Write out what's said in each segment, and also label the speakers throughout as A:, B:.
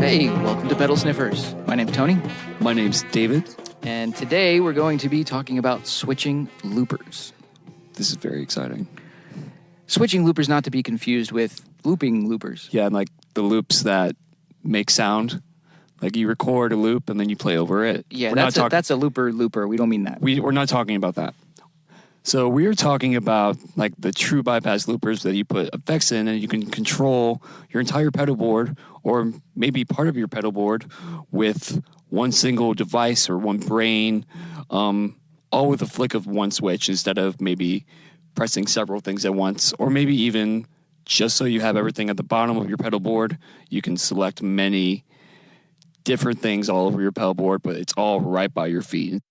A: Hey, welcome to Pedal Sniffers. My name's Tony.
B: My name's David.
A: And today we're going to be talking about switching loopers.
B: This is very exciting.
A: Switching loopers, not to be confused with looping loopers.
B: Yeah, and like the loops that make sound. Like you record a loop and then you play over it.
A: Yeah, that's a looper. We don't mean that.
B: We're not talking about that. So we're talking about like the true bypass loopers that you put effects in and you can control your entire pedal board or maybe part of your pedal board with one single device or one brain, all with a flick of one switch instead of maybe pressing several things at once, or maybe even just so you have everything at the bottom of your pedal board, you can select many different things all over your pedal board, but it's all right by your feet.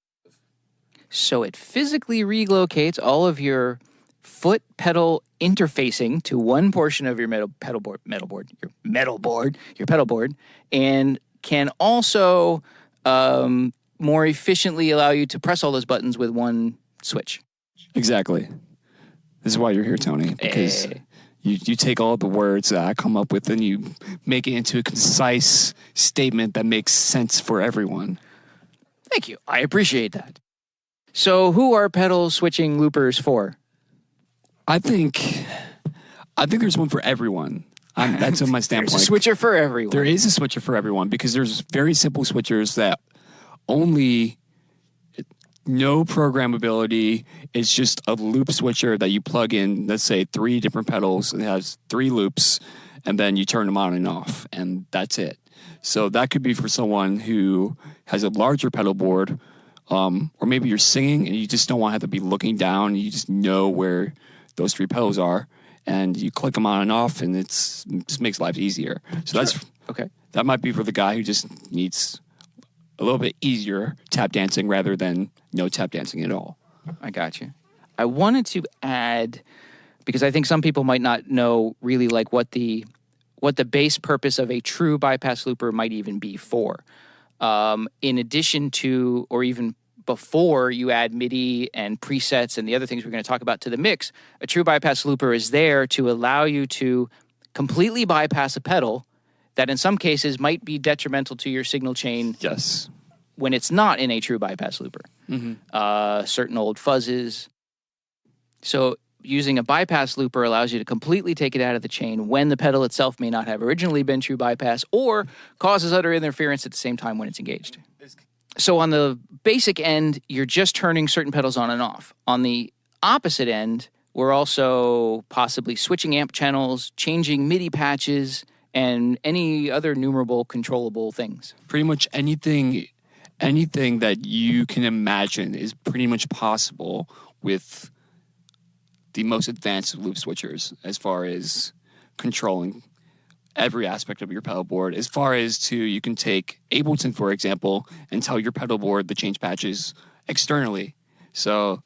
A: So it physically relocates all of your foot pedal interfacing to one portion of your pedal board, and can also more efficiently allow you to press all those buttons with one switch.
B: Exactly. This is why you're here, Tony, because you take all the words that I come up with and you make it into a concise statement that makes sense for everyone.
A: Thank you. I appreciate that. So who are pedal switching loopers for?
B: I think there's one for everyone. That's my standpoint.
A: There's a switcher for everyone.
B: There is a switcher for everyone because there's very simple switchers that only no programmability. It's just a loop switcher that you plug in, let's say 3 different pedals and it has 3 loops and then you turn them on and off and that's it. So that could be for someone who has a larger pedal board. Or maybe you're singing and you just don't want to have to be looking down. You just know where those 3 pedals are, and you click them on and off, and it just makes life easier. So
A: Sure.
B: that's
A: okay.
B: That might be for the guy who just needs a little bit easier tap dancing rather than no tap dancing at all.
A: I got you. I wanted to add, because I think some people might not know really like what the base purpose of a true bypass looper might even be for. In addition to, or even before you add MIDI and presets and the other things we're going to talk about to the mix, a true bypass looper is there to allow you to completely bypass a pedal that in some cases might be detrimental to your signal chain.
B: Yes.
A: When it's not in a true bypass looper. Mm-hmm. Certain old fuzzes. So using a bypass looper allows you to completely take it out of the chain when the pedal itself may not have originally been true bypass or causes other interference at the same time when it's engaged. So on the basic end, you're just turning certain pedals on and off. On the opposite end, we're also possibly switching amp channels, changing MIDI patches, and any other numerable controllable things.
B: Pretty much anything that you can imagine is pretty much possible with the most advanced loop switchers as far as controlling every aspect of your pedal board. As far as you can take Ableton, for example, and tell your pedal board to change patches externally. So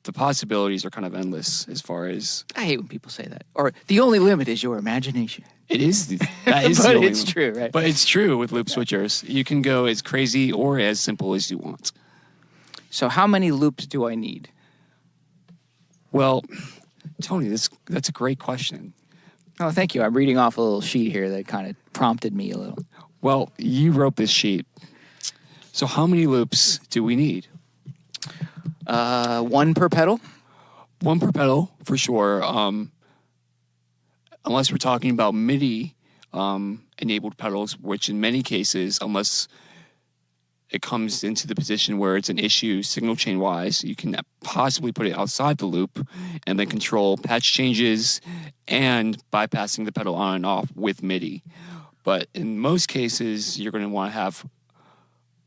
B: the possibilities are kind of endless as far as...
A: I hate when people say that. Or the only limit is your imagination.
B: It is. That is
A: but
B: the only
A: it's true, right?
B: But it's true with loop switchers. You can go as crazy or as simple as you want.
A: So how many loops do I need?
B: Well, Tony, that's a great question.
A: Oh, thank you. I'm reading off a little sheet here that kind of prompted me a little.
B: Well, you wrote this sheet. So how many loops do we need?
A: 1 per pedal?
B: 1 per pedal, for sure. Unless we're talking about MIDI enabled pedals, which in many cases, unless it comes into the position where it's an issue signal chain wise, you can possibly put it outside the loop and then control patch changes and bypassing the pedal on and off with MIDI. But in most cases, you're going to want to have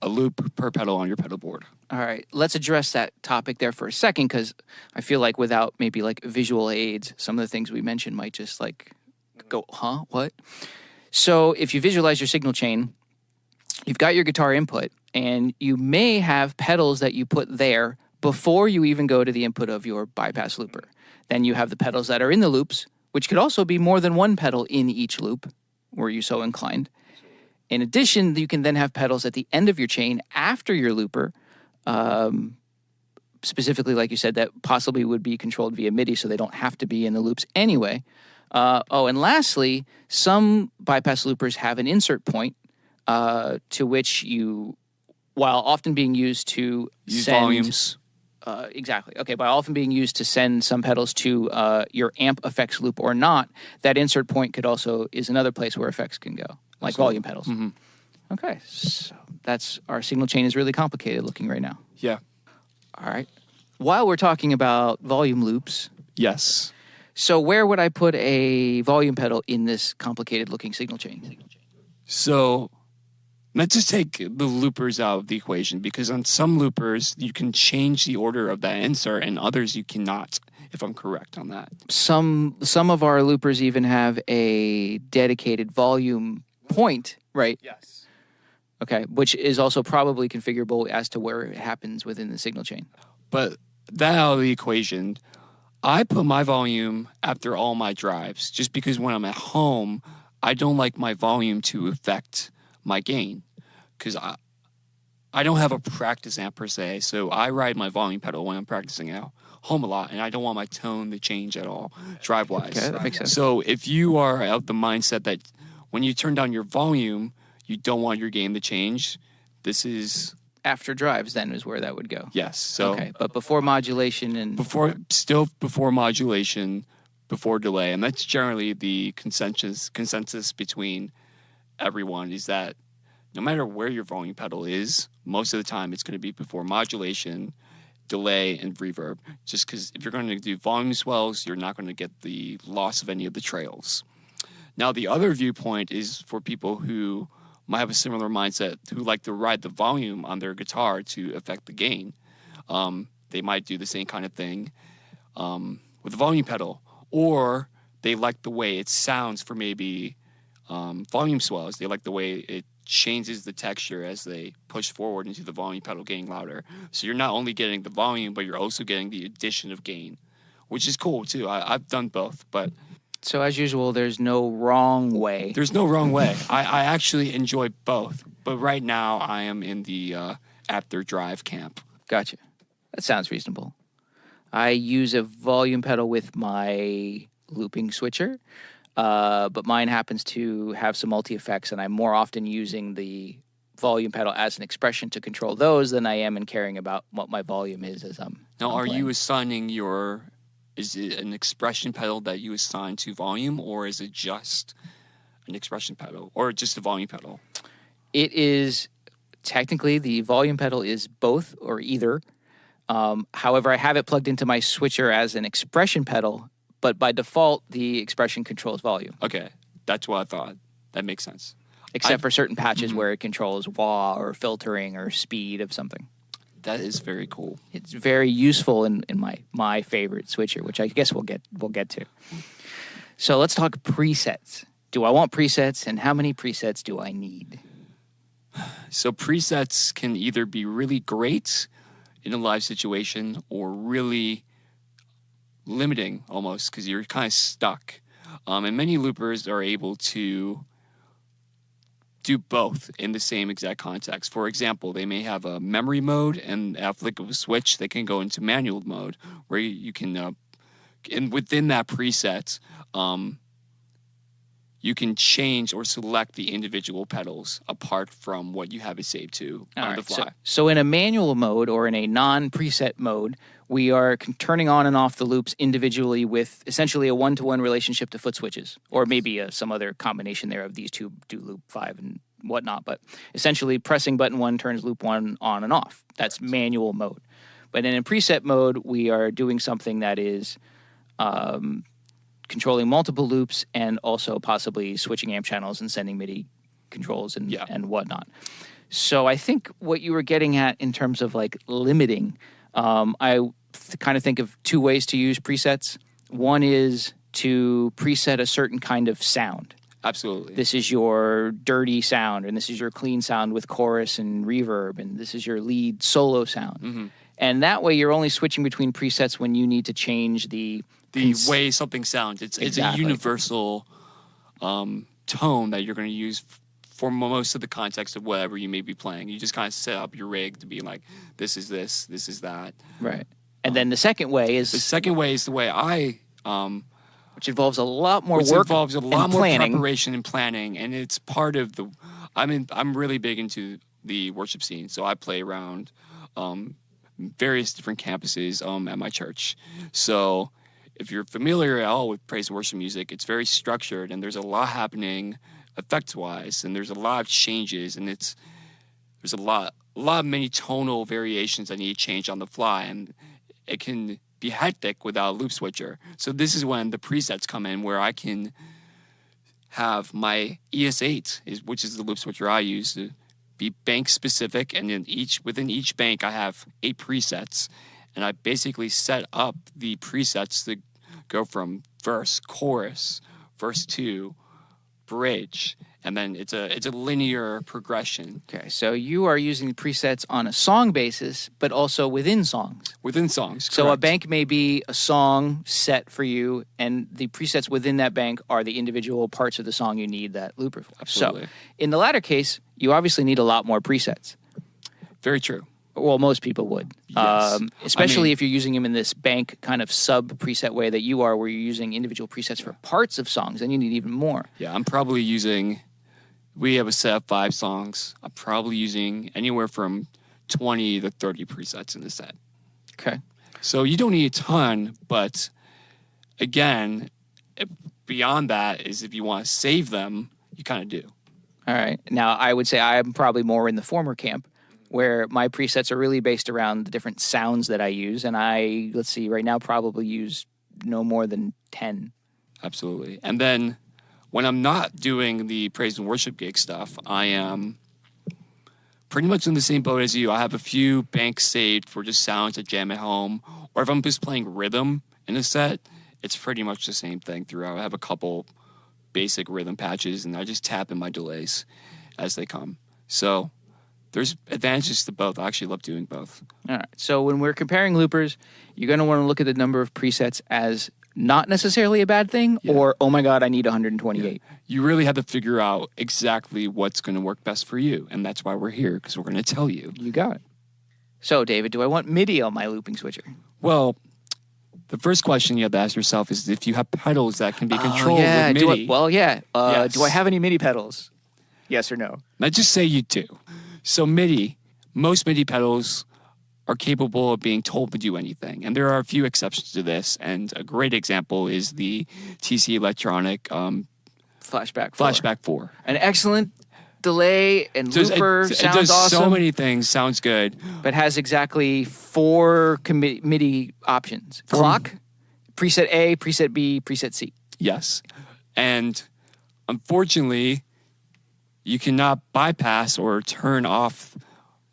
B: a loop per pedal on your pedal board.
A: All right, let's address that topic there for a second, because I feel like without maybe like visual aids, some of the things we mentioned might just like go, huh, what? So if you visualize your signal chain, you've got your guitar input, and you may have pedals that you put there before you even go to the input of your bypass looper. Then you have the pedals that are in the loops, which could also be more than one pedal in each loop, were you so inclined. In addition, you can then have pedals at the end of your chain after your looper, specifically, like you said, that possibly would be controlled via MIDI, so they don't have to be in the loops anyway. And lastly, some bypass loopers have an insert point to which you, while often being used to
B: Use
A: send
B: volumes.
A: Exactly. Okay, by often being used to send some pedals to your amp effects loop or not, that insert point is another place where effects can go, like volume pedals.
B: Mm-hmm.
A: Okay, so that's our signal chain is really complicated looking right now.
B: Yeah.
A: All right. While we're talking about volume loops,
B: Yes.
A: so where would I put a volume pedal in this complicated looking signal chain?
B: So let's just take the loopers out of the equation, because on some loopers you can change the order of that insert and others you cannot, if I'm correct on that.
A: Some of our loopers even have a dedicated volume point, right?
B: Yes.
A: Okay, which is also probably configurable as to where it happens within the signal chain.
B: But that out of the equation, I put my volume after all my drives, just because when I'm at home, I don't like my volume to affect my gain, because I don't have a practice amp per se, so I ride my volume pedal when I'm practicing at home a lot, and I don't want my tone to change at all drive-wise.
A: Okay, that makes sense.
B: So if you are of the mindset that when you turn down your volume, you don't want your gain to change, this is...
A: After drives, then, is where that would go.
B: Yes. So
A: okay, but before modulation and...
B: Before modulation, before delay, and that's generally the consensus between everyone, is that no matter where your volume pedal is, most of the time it's going to be before modulation, delay, and reverb. Just because if you're going to do volume swells, you're not going to get the loss of any of the trails. Now, the other viewpoint is for people who might have a similar mindset, who like to ride the volume on their guitar to affect the gain. They might do the same kind of thing with the volume pedal, or they like the way it sounds for maybe volume swells. They like the way it changes the texture as they push forward into the volume pedal getting louder. So you're not only getting the volume, but you're also getting the addition of gain, which is cool too. I've done both, but...
A: So as usual, there's no wrong way.
B: There's no wrong way. I actually enjoy both, but right now I am in the after drive camp.
A: Gotcha. That sounds reasonable. I use a volume pedal with my looping switcher, but mine happens to have some multi-effects, and I'm more often using the volume pedal as an expression to control those than I am in caring about what my volume is as I'm
B: Now, are
A: playing.
B: you assigning your... Is it an expression pedal that you assign to volume, or is it just an expression pedal, or just a volume pedal?
A: It is technically the volume pedal is both or either. However, I have it plugged into my switcher as an expression pedal, but by default, the expression controls volume.
B: Okay, that's what I thought. That makes sense.
A: Except for certain patches where it controls wah or filtering or speed of something.
B: That is very cool.
A: It's very useful in my favorite switcher, which I guess we'll get to. So let's talk presets. Do I want presets, and how many presets do I need?
B: So presets can either be really great in a live situation or really limiting almost, because you're kind of stuck. And many loopers are able to do both in the same exact context. For example, they may have a memory mode, and at a flick of a switch, they can go into manual mode, where you can, and within that preset, you can change or select the individual pedals apart from what you have it saved to on the fly.
A: So in a manual mode or in a non-preset mode, we are turning on and off the loops individually with essentially a one-to-one relationship to foot switches, or maybe some other combination there of these two do loop 5 and whatnot. But essentially, pressing button 1 turns loop 1 on and off. That's manual mode. But in a preset mode, we are doing something that is controlling multiple loops and also possibly switching amp channels and sending MIDI controls and whatnot. So I think what you were getting at in terms of like limiting, I kind of think of two ways to use presets. One is to preset a certain kind of sound.
B: Absolutely.
A: This is your dirty sound, and this is your clean sound with chorus and reverb, and this is your lead solo sound. Mm-hmm. And that way you're only switching between presets when you need to change the
B: way something sounds. It's a universal tone that you're going to use for most of the context of whatever you may be playing. You just kind of set up your rig to be like, this is this, this is that.
A: Right. And then the second way is...
B: The second way is the way I...
A: which involves a lot more
B: which
A: work
B: involves a lot more
A: planning.
B: preparation and planning, and it's part of I'm really big into the worship scene, so I play around various different campuses at my church. So if you're familiar at all with praise and worship music, it's very structured, and there's a lot happening effects-wise, and there's a lot of changes, and there's a lot of many tonal variations that need to change on the fly, and it can be hectic without a loop switcher. So this is when the presets come in, where I can have my ES8, which is the loop switcher I use, to be bank specific, and then within each bank I have 8 presets, and I basically set up the presets to go from verse, chorus, verse 2, bridge, and then it's a linear progression.
A: Okay, so you are using presets on a song basis, but also within songs.
B: Within songs,
A: So a
B: correct.
A: bank may be a song set for you, and the presets within that bank are the individual parts of the song you need that looper for.
B: Absolutely.
A: So in the latter case, you obviously need a lot more presets.
B: Very true.
A: Well, most people would.
B: Yes.
A: Especially if you're using them in this bank kind of sub-preset way that you are, where you're using individual presets for parts of songs, then you need even more.
B: Yeah, I'm probably using, we have a set of 5 songs. I'm probably using anywhere from 20 to 30 presets in the set.
A: Okay.
B: So you don't need a ton, but again, beyond that is if you want to save them, you kind of do.
A: All right. Now, I would say I'm probably more in the former camp, where my presets are really based around the different sounds that I use. And let's see, right now probably use no more than 10.
B: Absolutely. And then when I'm not doing the praise and worship gig stuff, I am pretty much in the same boat as you. I have a few banks saved for just sounds to jam at home. Or if I'm just playing rhythm in a set, it's pretty much the same thing throughout. I have a couple basic rhythm patches, and I just tap in my delays as they come. So there's advantages to both. I actually love doing both.
A: All right. So when we're comparing loopers, you're going to want to look at the number of presets as not necessarily a bad thing, or, oh my God, I need 128.
B: You really have to figure out exactly what's going to work best for you. And that's why we're here, because we're going to tell you.
A: You got it. So, David, do I want MIDI on my looping switcher?
B: Well, the first question you have to ask yourself is if you have pedals that can be controlled with MIDI.
A: Do I
B: Yes.
A: have any MIDI pedals? Yes or no?
B: Let's just say you do. So most MIDI pedals are capable of being told to do anything. And there are a few exceptions to this. And a great example is the TC Electronic
A: Flashback
B: 4.
A: An excellent delay and looper.
B: It
A: Sounds
B: does
A: awesome.
B: so many things. Sounds good.
A: But has exactly 4 MIDI options. Clock, preset A, preset B, preset C.
B: Yes. And unfortunately, you cannot bypass or turn off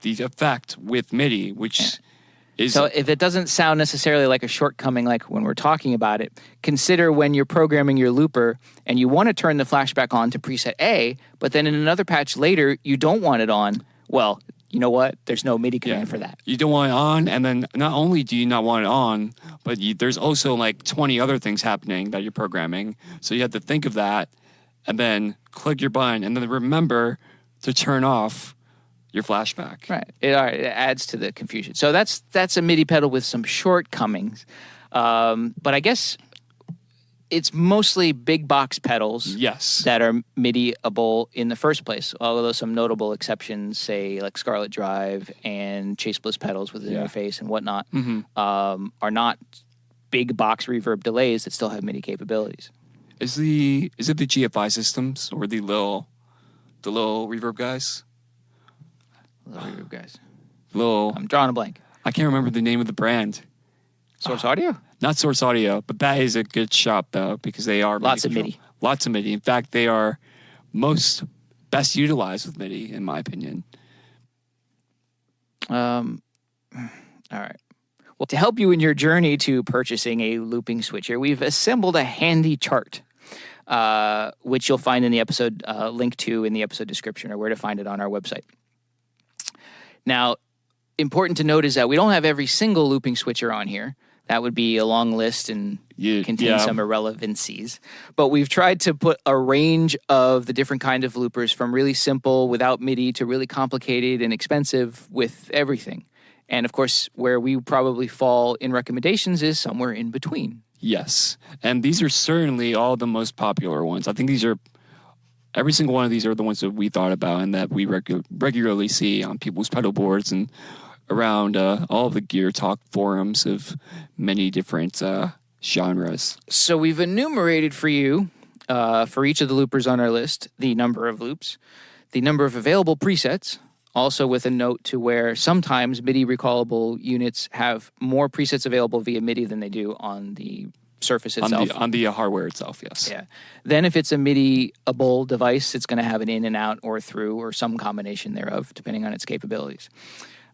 B: the effect with MIDI, which is...
A: So if it doesn't sound necessarily like a shortcoming like when we're talking about it, consider when you're programming your looper and you want to turn the flashback on to preset A, but then in another patch later, you don't want it on. Well, you know what? There's no MIDI command for that.
B: You don't want it on, and then not only do you not want it on, but there's also like 20 other things happening that you're programming. So you have to think of that, and then click your button, and then remember to turn off your flashback.
A: Right. It adds to the confusion. So that's a MIDI pedal with some shortcomings. But I guess it's mostly big box pedals
B: Yes.
A: that are MIDI-able in the first place, although some notable exceptions, say like Scarlet Drive and Chase Bliss pedals with an interface and whatnot, are not big box reverb delays that still have MIDI capabilities.
B: Is it the GFI systems or the little reverb guys?
A: Little reverb guys.
B: Little
A: I'm drawing a blank.
B: I can't remember the name of the brand.
A: Source Audio?
B: Not Source Audio, but that is a good shop though because they are
A: Lots of
B: controlled.
A: MIDI.
B: Lots of MIDI. In fact, they are best utilized with MIDI in my opinion.
A: All right. Well, to help you in your journey to purchasing a looping switcher, we've assembled a handy chart, which you'll find in the episode, link to in the episode description, or where to find it on our website. Now, important to note is that we don't have every single looping switcher on here. That would be a long list and contain some irrelevancies. But we've tried to put a range of the different kind of loopers from really simple without MIDI to really complicated and expensive with everything. And of course, where we probably fall in recommendations is somewhere in between.
B: Yes. And these are certainly all the most popular ones. I think these are every single one of these are the ones that we thought about and that we regularly see on people's pedal boards and around all the gear talk forums of many different genres.
A: So we've enumerated for you, for each of the loopers on our list, the number of loops, the number of available presets, also with a note to where sometimes MIDI recallable units have more presets available via MIDI than they do on the surface itself.
B: On the hardware itself, yes.
A: Yeah. Then if it's a MIDI-able device, it's going to have an in and out or through or some combination thereof, depending on its capabilities.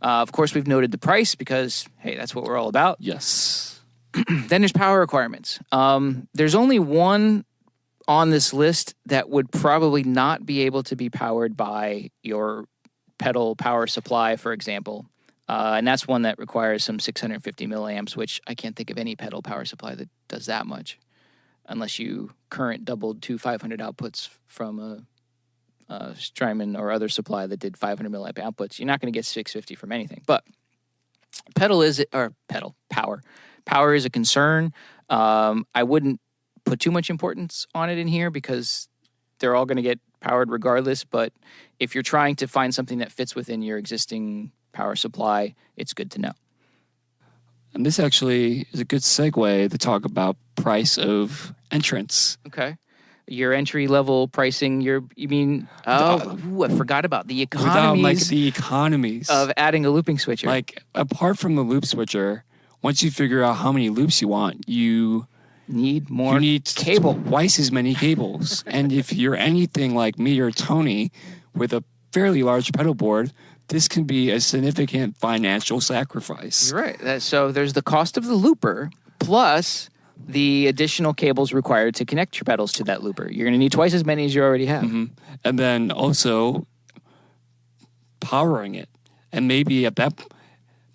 A: Of course, we've noted the price because, hey, that's what we're all about.
B: Yes.
A: Then there's power requirements. There's only one on this list that would probably not be able to be powered by your pedal power supply, for example. And that's one that requires some 650 milliamps, which I can't think of any pedal power supply that does that much, unless you current doubled two 500 outputs from a Strymon or other supply that did 500 milliamp outputs. You're not going to get 650 from anything. But power is a concern. I wouldn't put too much importance on it in here because they're all going to get powered regardless. But if you're trying to find something that fits within your existing power supply, it's good to know.
B: And this actually is a good segue to talk about price of entrance.
A: Okay. Your entry level pricing, I forgot about the
B: economies
A: of adding a looping switcher.
B: Like, apart from the loop switcher, once you figure out how many loops you want, you
A: need cable.
B: Twice as many cables. And if you're anything like me or Tony with a fairly large pedal board, this can be a significant financial sacrifice.
A: You're right. So there's the cost of the looper plus the additional cables required to connect your pedals to that looper. You're going to need twice as many as you already have.
B: Mm-hmm. And then also powering it. And maybe at that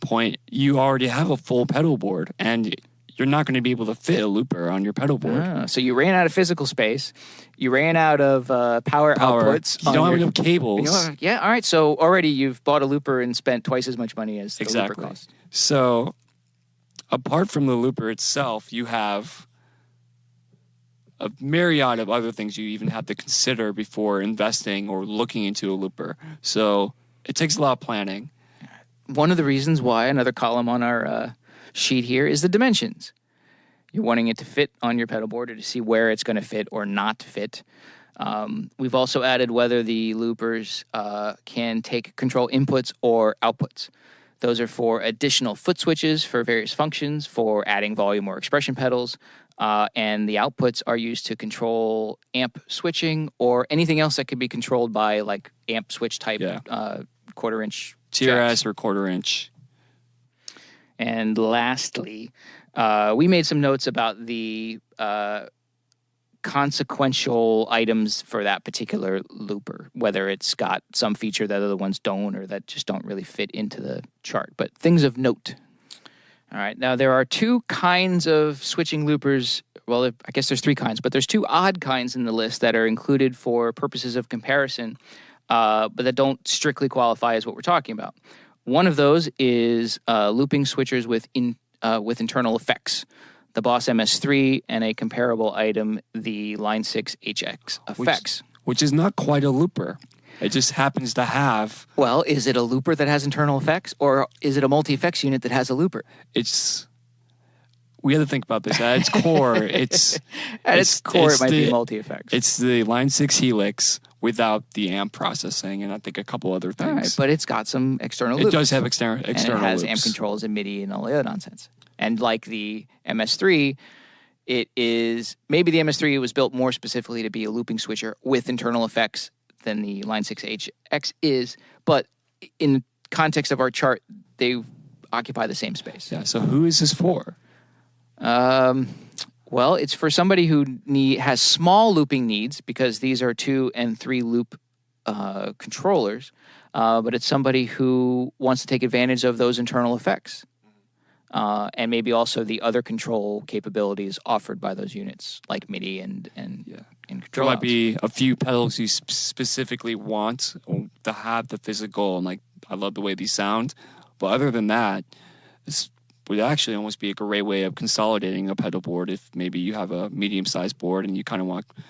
B: point, you already have a full pedal board and you're not going to be able to fit a looper on your pedal board.
A: So you ran out of physical space. You ran out of power outputs.
B: You don't have enough cables.
A: All right. So already you've bought a looper and spent twice as much money as the looper cost.
B: So apart from the looper itself, you have a myriad of other things you even have to consider before investing or looking into a looper. So it takes a lot of planning.
A: One of the reasons why, another column on our sheet here, is the dimensions. You're wanting it to fit on your pedal board or to see where it's going to fit or not fit. We've also added whether the loopers can take control inputs or outputs. Those are for additional foot switches for various functions, for adding volume or expression pedals, and the outputs are used to control amp switching or anything else that can be controlled by like amp switch type quarter-inch
B: TRS or quarter-inch.
A: And lastly, we made some notes about the consequential items for that particular looper, whether it's got some feature that other ones don't or that just don't really fit into the chart, but things of note. All right, now there are two kinds of switching loopers. Well, I guess there's three kinds, but there's two odd kinds in the list that are included for purposes of comparison, but that don't strictly qualify as what we're talking about. One of those is looping switchers with internal effects. The Boss MS3 and a comparable item, the Line 6 HX effects.
B: Which is not quite a looper. It just happens to have...
A: Well, is it a looper that has internal effects, or is it a multi-effects unit that has a looper?
B: We have to think about this. At its core, it
A: might be multi-effects.
B: It's the Line 6 Helix without the amp processing, and I think a couple other things.
A: All right, but it's got some external loops.
B: It does have external
A: and it has
B: loops.
A: amp controls and MIDI and all the other nonsense. And like the MS3, maybe the MS3 was built more specifically to be a looping switcher with internal effects than the Line 6 HX is, but in context of our chart, they occupy the same space.
B: Yeah, so who is this for?
A: Well, it's for somebody who has small looping needs because these are 2 and 3 loop controllers, but it's somebody who wants to take advantage of those internal effects. And maybe also the other control capabilities offered by those units, like MIDI and control.
B: There might be a few pedals you specifically want to have the physical, and like, I love the way these sound. But other than that, this would actually almost be a great way of consolidating a pedal board if maybe you have a medium-sized board and you kind of want to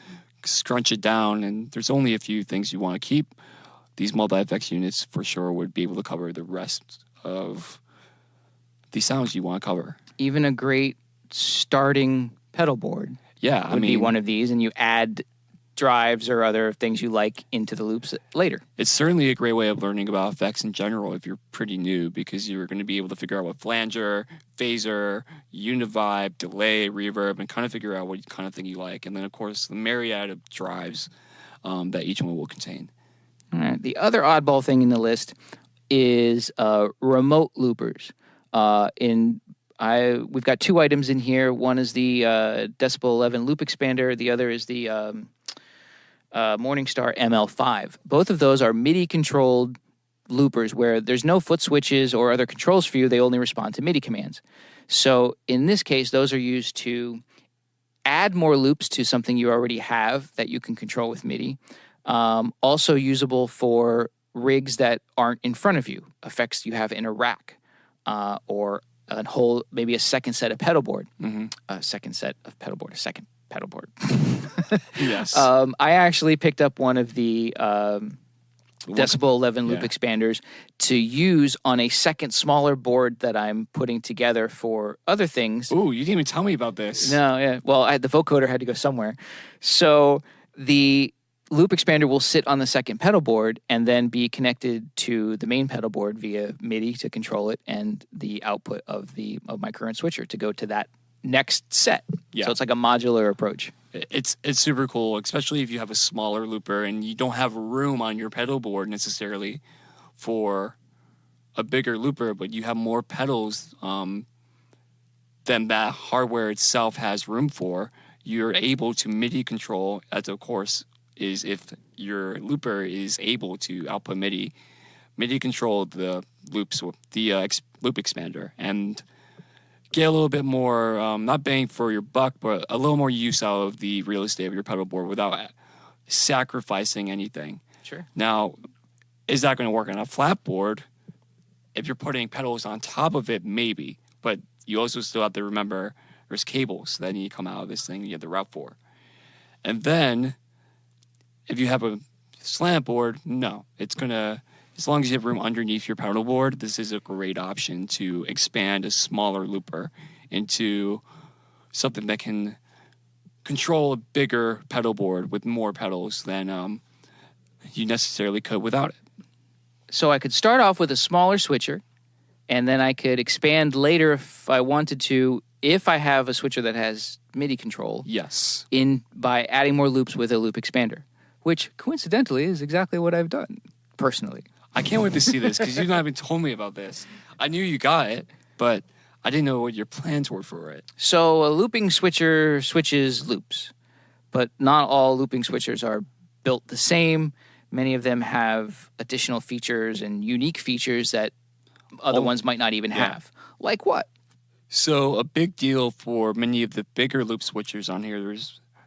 B: scrunch it down, and there's only a few things you want to keep. These multi-effects units for sure would be able to cover the rest of the sounds you want to cover.
A: Even a great starting pedal board would be one of these, and you add drives or other things you like into the loops later.
B: It's certainly a great way of learning about effects in general if you're pretty new, because you're going to be able to figure out what flanger, phaser, univibe, delay, reverb, and kind of figure out what kind of thing you like. And then, of course, the myriad of drives that each one will contain.
A: All right. The other oddball thing in the list is remote loopers. We've got two items in here. One is the Decibel 11 loop expander. The other is the Morningstar ML5. Both of those are MIDI-controlled loopers where there's no foot switches or other controls for you. They only respond to MIDI commands. So in this case, those are used to add more loops to something you already have that you can control with MIDI. Also usable for rigs that aren't in front of you, effects you have in a rack, or maybe a second set of pedalboard. A second pedalboard.
B: Yes.
A: I actually picked up one of the Decibel 11 loop expanders to use on a second smaller board that I'm putting together for other things.
B: Ooh, you didn't even tell me about this.
A: No, yeah. Well, the vocoder had to go somewhere. So the loop expander will sit on the second pedal board and then be connected to the main pedal board via MIDI to control it, and the output of my current switcher to go to that next set.
B: Yeah.
A: So it's like a modular approach.
B: It's super cool, especially if you have a smaller looper and you don't have room on your pedal board necessarily for a bigger looper, but you have more pedals than that hardware itself has room for. You're able to MIDI control, as of course is if your looper is able to output MIDI control the loops, the loop expander, and get a little bit more, not bang for your buck, but a little more use out of the real estate of your pedal board without sacrificing anything.
A: Sure.
B: Now, is that going to work on a flat board? If you're putting pedals on top of it, maybe. But you also still have to remember there's cables that need to come out of this thing you have to route for. And then, if you have a slant board, no. It's going to, as long as you have room underneath your pedal board, this is a great option to expand a smaller looper into something that can control a bigger pedal board with more pedals than you necessarily could without it.
A: So I could start off with a smaller switcher, and then I could expand later if I wanted to, if I have a switcher that has MIDI control.
B: Yes.
A: By adding more loops with a loop expander, which coincidentally is exactly what I've done personally.
B: I can't wait to see this because you've not even told me about this. I knew you got it, but I didn't know what your plans were for it.
A: So a looping switcher switches loops, but not all looping switchers are built the same. Many of them have additional features and unique features that other ones might not even have. Like what?
B: So a big deal for many of the bigger loop switchers on here,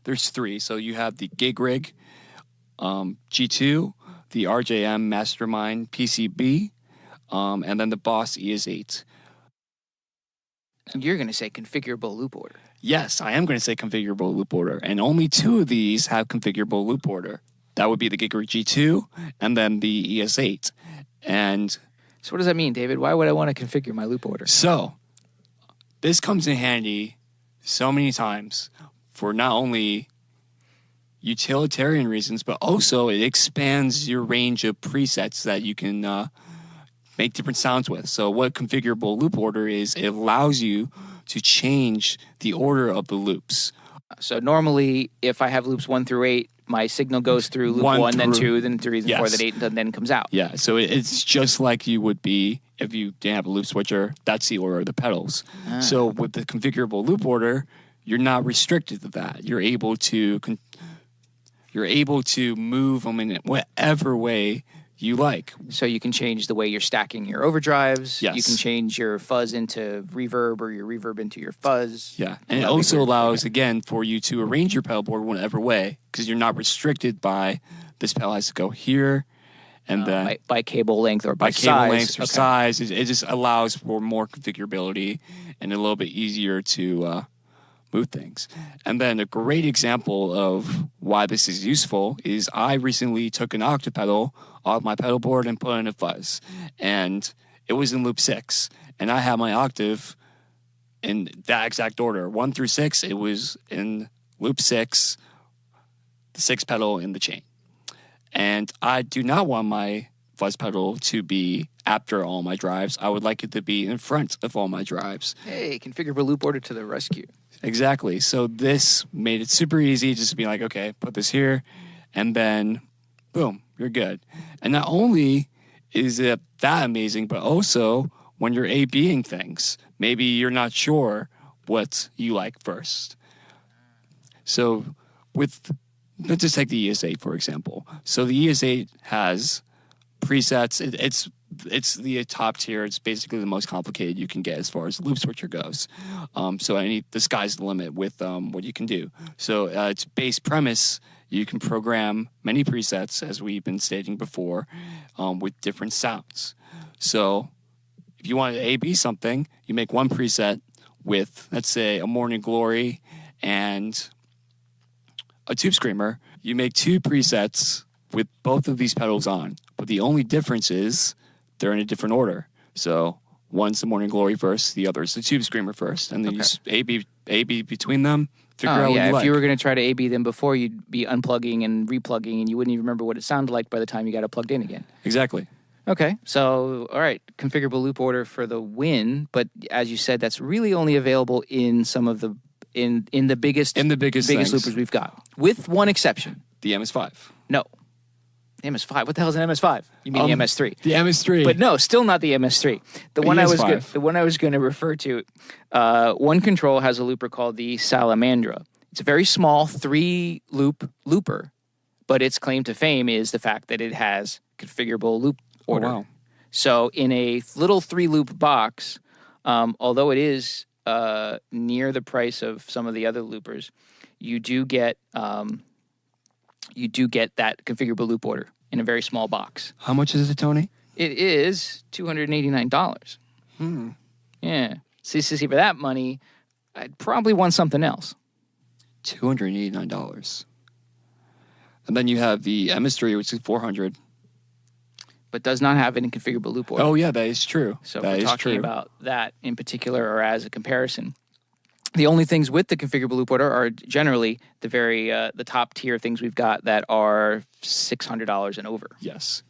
B: there's three. So you have the Gig Rig G2, the RJM Mastermind PCB, and then the Boss ES8.
A: You're going to say configurable loop order.
B: Yes, I am going to say configurable loop order. And only two of these have configurable loop order. That would be the Gig Rig G2 and then the ES8. And
A: so what does that mean, David? Why would I want to configure my loop order?
B: So this comes in handy so many times for not only utilitarian reasons, but also it expands your range of presets that you can make different sounds with. So what configurable loop order is, it allows you to change the order of the loops.
A: So normally, if I have loops 1 through 8, my signal goes through loop 1, then 2, then 3, then 4, then 8, and then comes out.
B: Yeah, so it's just like you would be if you didn't have a loop switcher. That's the order of the pedals. So with the configurable loop order, you're not restricted to that. You're able to move them in whatever way you like.
A: So you can change the way you're stacking your overdrives.
B: Yes.
A: You can change your fuzz into reverb or your reverb into your fuzz.
B: Yeah. And it also allows, again, for you to arrange your pedal board whatever way, because you're not restricted by this pedal has to go here and then
A: by cable length or by size.
B: Cable length or size. It just allows for more configurability and a little bit easier to move things. And then a great example of why this is useful is I recently took an octave pedal off my pedal board and put in a fuzz. And it was in loop 6. And I had my octave in that exact order. 1 through 6, it was in loop 6, the 6th pedal in the chain. And I do not want my fuzz pedal to be after all my drives. I would like it to be in front of all my drives.
A: Hey, configurable loop order to the rescue.
B: Exactly. So this made it super easy just to be like, okay, put this here, and then boom, you're good. And not only is it that amazing, but also when you're A-Bing things, maybe you're not sure what you like first. So let's just take the ES8, for example. So the ES8 has presets. It's the top tier. It's basically the most complicated you can get as far as loop switcher goes. So the sky's the limit with what you can do. So its base premise, you can program many presets, as we've been stating before, with different sounds. So if you want to A-B something, you make one preset with, let's say, a Morning Glory and a Tube Screamer. You make 2 presets with both of these pedals on, but the only difference is they're in a different order. So one's the Morning Glory first, the other is the Tube Screamer first, and then you A-B between them, figure out what you like.
A: If you were going to try to A-B them before, you'd be unplugging and replugging, and you wouldn't even remember what it sounded like by the time you got it plugged in again.
B: Exactly.
A: Okay, so, all right, configurable loop order for the win, but as you said, that's really only available in some of the, in the biggest loopers we've got, with one exception.
B: The MS5.
A: No. The MS5. What the hell is an MS5? You mean the MS3?
B: The MS3.
A: But no, still not the MS3. The one I was going to refer to. One Control has a looper called the Salamandra. It's a very small 3-loop looper, but its claim to fame is the fact that it has configurable loop order.
B: Oh, wow.
A: So in a little 3-loop box, although it is near the price of some of the other loopers, you do get that configurable loop order in a very small box.
B: How much is it, Tony?
A: It is $289. Yeah. See, for that money, I'd probably want something else.
B: $289. And then you have the MS3, which is $400.
A: But does not have it in configurable loop order.
B: Oh, yeah, that is true.
A: So if we're talking about that in particular or as a comparison. The only things with the configurable loop order are generally the top tier things we've got that are $600 and over.
B: Yes.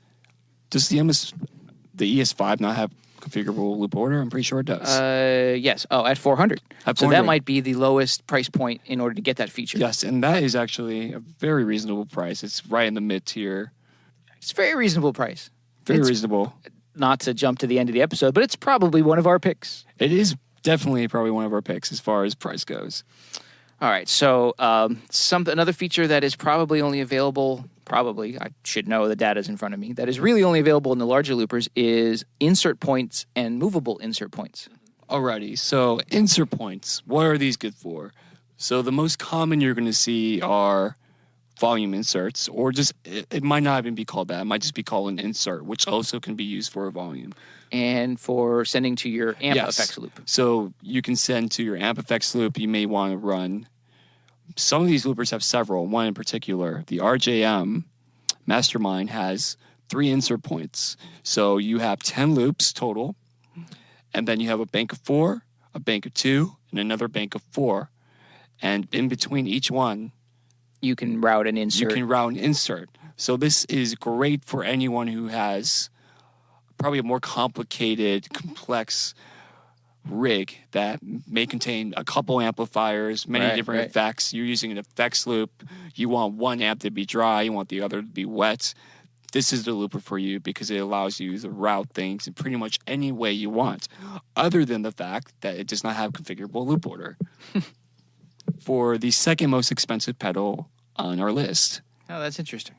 B: Does the ES5 not have configurable loop order? I'm pretty sure it does.
A: Yes. Oh, at 400. So that might be the lowest price point in order to get that feature.
B: Yes, and that is actually a very reasonable price. It's right in the mid-tier.
A: It's a very reasonable price.
B: Very reasonable.
A: Not to jump to the end of the episode, but it's probably one of our picks.
B: It is definitely probably one of our picks as far as price goes.
A: All right, so another feature that is probably only available, I should know, the data's in front of me, that is really only available in the larger loopers is insert points and movable insert points.
B: Alrighty, so insert points, what are these good for? So the most common you're going to see are volume inserts, or just, it might not even be called that, it might just be called an insert, which also can be used for a volume.
A: And for sending to your amp effects loop.
B: So you can send to your amp effects loop. You may want to run. Some of these loopers have several. One in particular, the RJM Mastermind has 3 insert points. So you have 10 loops total, and then you have a bank of 4, a bank of 2, and another bank of 4. And in between each one,
A: you can route an insert.
B: So this is great for anyone who has probably a more complicated, complex rig that may contain a couple amplifiers, many different effects. You're using an effects loop. You want one amp to be dry. You want the other to be wet. This is the looper for you because it allows you to route things in pretty much any way you want, other than the fact that it does not have configurable loop order. For the second most expensive pedal on our list.
A: Oh, that's interesting.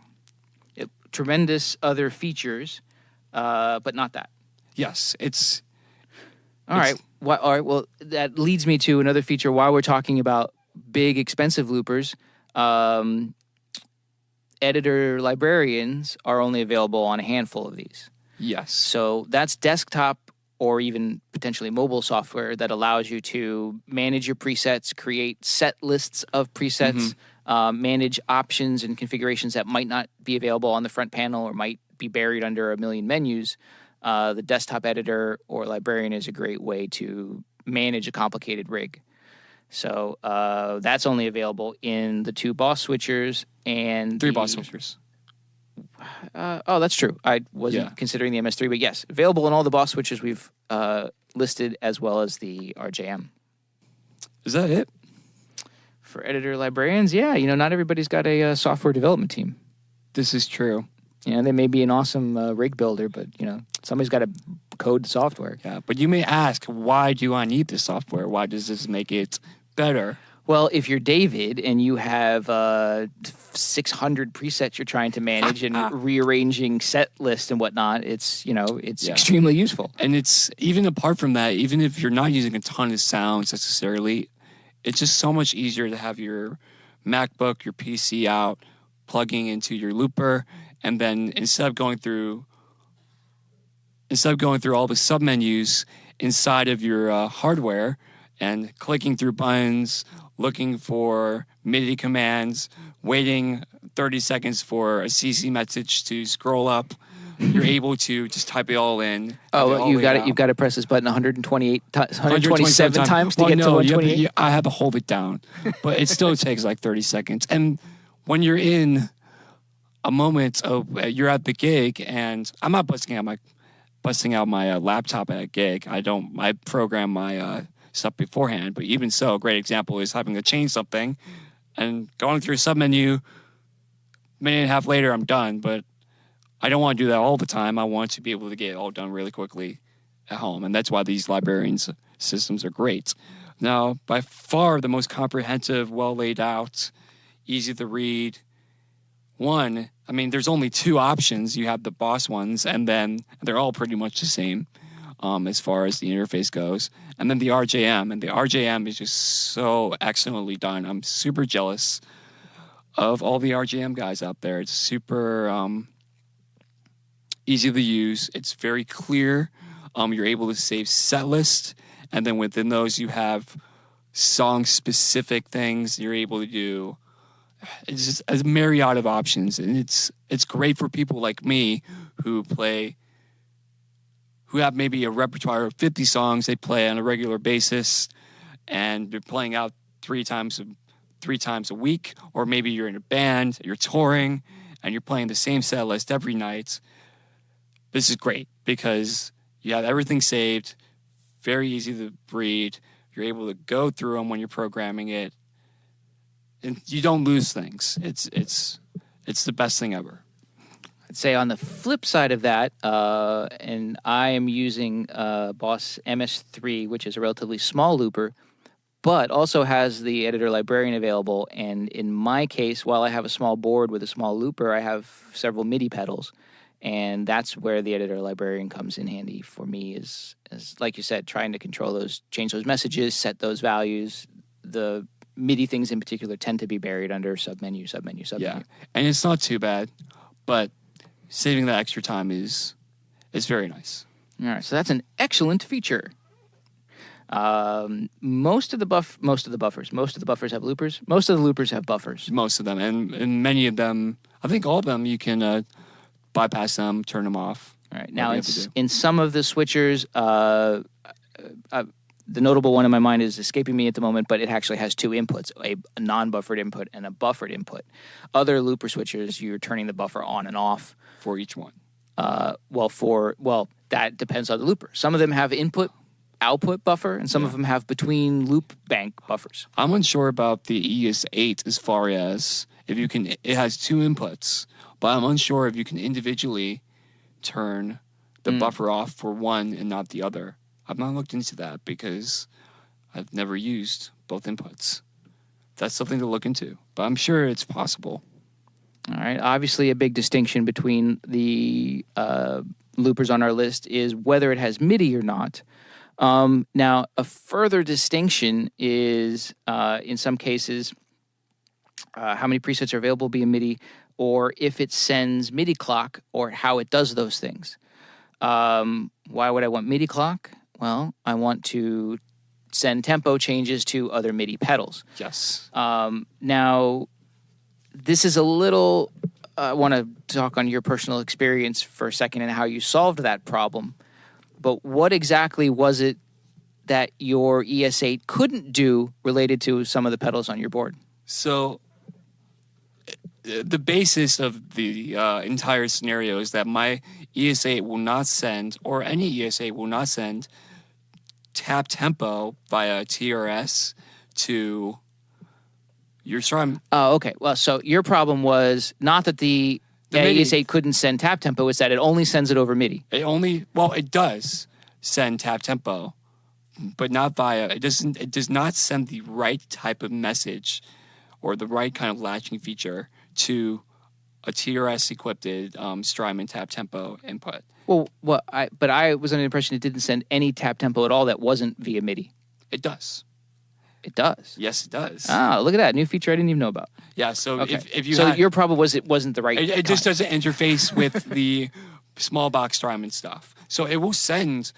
A: Tremendous other features, but not that.
B: Yes, it's...
A: All right. Well, that leads me to another feature. While we're talking about big, expensive loopers, editor librarians are only available on a handful of these.
B: Yes.
A: So that's desktop or even potentially mobile software that allows you to manage your presets, create set lists of presets, manage options and configurations that might not be available on the front panel or might be buried under a million menus. The desktop editor or librarian is a great way to manage a complicated rig. So that's only available in the 2 boss switchers and
B: 3 boss switchers.
A: Oh, that's true. I wasn't considering the MS3, but yes, available in all the boss switches we've listed, as well as the RJM.
B: Is that it?
A: For editor librarians, yeah. Not everybody's got a software development team.
B: This is true.
A: They may be an awesome rig builder, but, somebody's got to code the software.
B: Yeah, but you may ask, why do I need this software? Why does this make it better?
A: Well, if you're David and you have 600 presets you're trying to manage and rearranging set lists and whatnot, it's extremely useful.
B: And it's even apart from that, even if you're not using a ton of sounds necessarily, it's just so much easier to have your MacBook, your PC out, plugging into your looper, and then instead of going through all the submenus inside of your hardware and clicking through buttons, looking for MIDI commands, waiting 30 seconds for a CC message to scroll up, you're able to just type it all in.
A: Oh, you've got to press this button 127 times to get to 128.
B: I have to hold it down, but it still takes like 30 seconds. And when you're in a moment of you're at the gig, and I'm not busting out my laptop at a gig. I program my stuff beforehand, but even so, a great example is having to change something and going through a submenu. A minute and a half later, I'm done, but I don't want to do that all the time. I want to be able to get it all done really quickly at home, and that's why these librarians systems are great. Now, by far the most comprehensive, well laid out, easy to read one. I mean, there's only 2 options. You have the boss ones, and then they're all pretty much the same as far as the interface goes. And then the RJM, and the RJM is just so excellently done. I'm super jealous of all the RJM guys out there. It's super easy to use. It's very clear. You're able to save set list, and then within those you have song-specific things you're able to do. It's just a myriad of options, and it's great for people like me who have maybe a repertoire of 50 songs they play on a regular basis, and they're playing out three times a week, or maybe you're in a band, you're touring, and you're playing the same set list every night. This is great because you have everything saved, very easy to read. You're able to go through them when you're programming it, and you don't lose things. It's the best thing ever.
A: I'd say on the flip side of that, and I am using Boss MS3, which is a relatively small looper, but also has the editor librarian available. And in my case, while I have a small board with a small looper, I have several MIDI pedals. And that's where the editor librarian comes in handy for me is like you said, trying to control those, change those messages, set those values. The MIDI things in particular tend to be buried under submenu.
B: Yeah, and it's not too bad, but saving that extra time is very nice.
A: All right, so that's an excellent feature. Most of the buffers have loopers. Most of the loopers have buffers.
B: Most of them, and many of them, I think all of them, you can bypass them, turn them off.
A: All right, now in some of the switchers, the notable one in my mind is escaping me at the moment, but it actually has 2 inputs, a non-buffered input and a buffered input. Other looper switchers, you're turning the buffer on and off.
B: For each one?
A: That depends on the looper. Some of them have input-output buffer, and some of them have between loop bank buffers.
B: I'm unsure about the ES8 as far as if you can, it has 2 inputs, but I'm unsure if you can individually turn the buffer off for one and not the other. I've not looked into that because I've never used both inputs. That's something to look into, but I'm sure it's possible.
A: All right. Obviously, a big distinction between the loopers on our list is whether it has MIDI or not. Now, a further distinction is, in some cases, how many presets are available via MIDI, or if it sends MIDI clock, or how it does those things. Why would I want MIDI clock? Well, I want to send tempo changes to other MIDI pedals.
B: Yes.
A: Now, this is a little. I want to talk on your personal experience for a second and how you solved that problem. But what exactly was it that your ES8 couldn't do related to some of the pedals on your board?
B: So the basis of the entire scenario is that my ES8 will not send, or any ES8 will not send, tap tempo via TRS to your strum.
A: Oh, okay. Well, so your problem was not that the
B: MIDI
A: ES8 couldn't send tap tempo, it's that it only sends it over MIDI.
B: It does send tap tempo, but not via, it does not send the right type of message or the right kind of latching feature to a TRS equipped Strymon tap tempo input.
A: Well, but I was under the impression it didn't send any tap tempo at all that wasn't via MIDI.
B: It does.
A: It does.
B: Yes, it does.
A: Ah, look at that. New feature I didn't even know about.
B: Yeah, so
A: Okay.
B: if you
A: So
B: had,
A: your problem was it wasn't the right
B: it just doesn't interface with the small box Strymon stuff. So it will send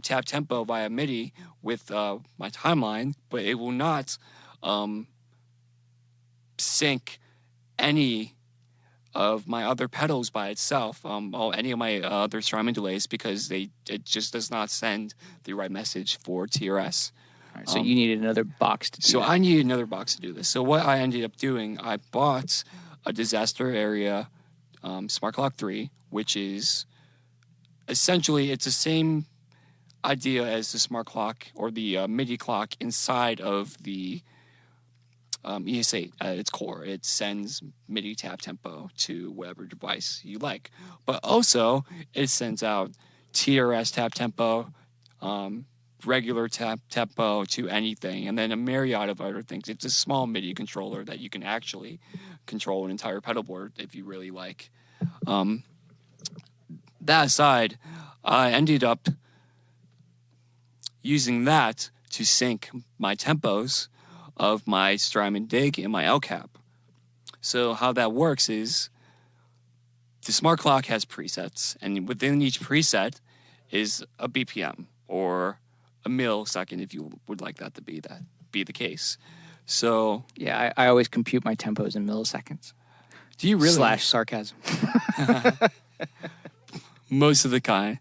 B: tap tempo via MIDI with my timeline, but it will not sync any of my other pedals by itself, any of my other Strymon delays, because it just does not send the right message for TRS.
A: All right, so you needed another box to do
B: So
A: that.
B: I needed another box to do this. So what I ended up doing, I bought a disaster area Smart Clock 3, which is essentially, it's the same idea as the smart clock or the MIDI clock inside of the ES8 at its core. It sends MIDI tap tempo to whatever device you like. But also, it sends out TRS tap tempo, regular tap tempo to anything, and then a myriad of other things. It's a small MIDI controller that you can actually control an entire pedal board if you really like. That aside, I ended up using that to sync my tempos of my Strymon Dig and my LCAP. So how that works is the smart clock has presets, and within each preset is a BPM or a millisecond if you would like that to be the case. So
A: Yeah, I always compute my tempos in milliseconds.
B: do you really?
A: / sarcasm.
B: Most of the time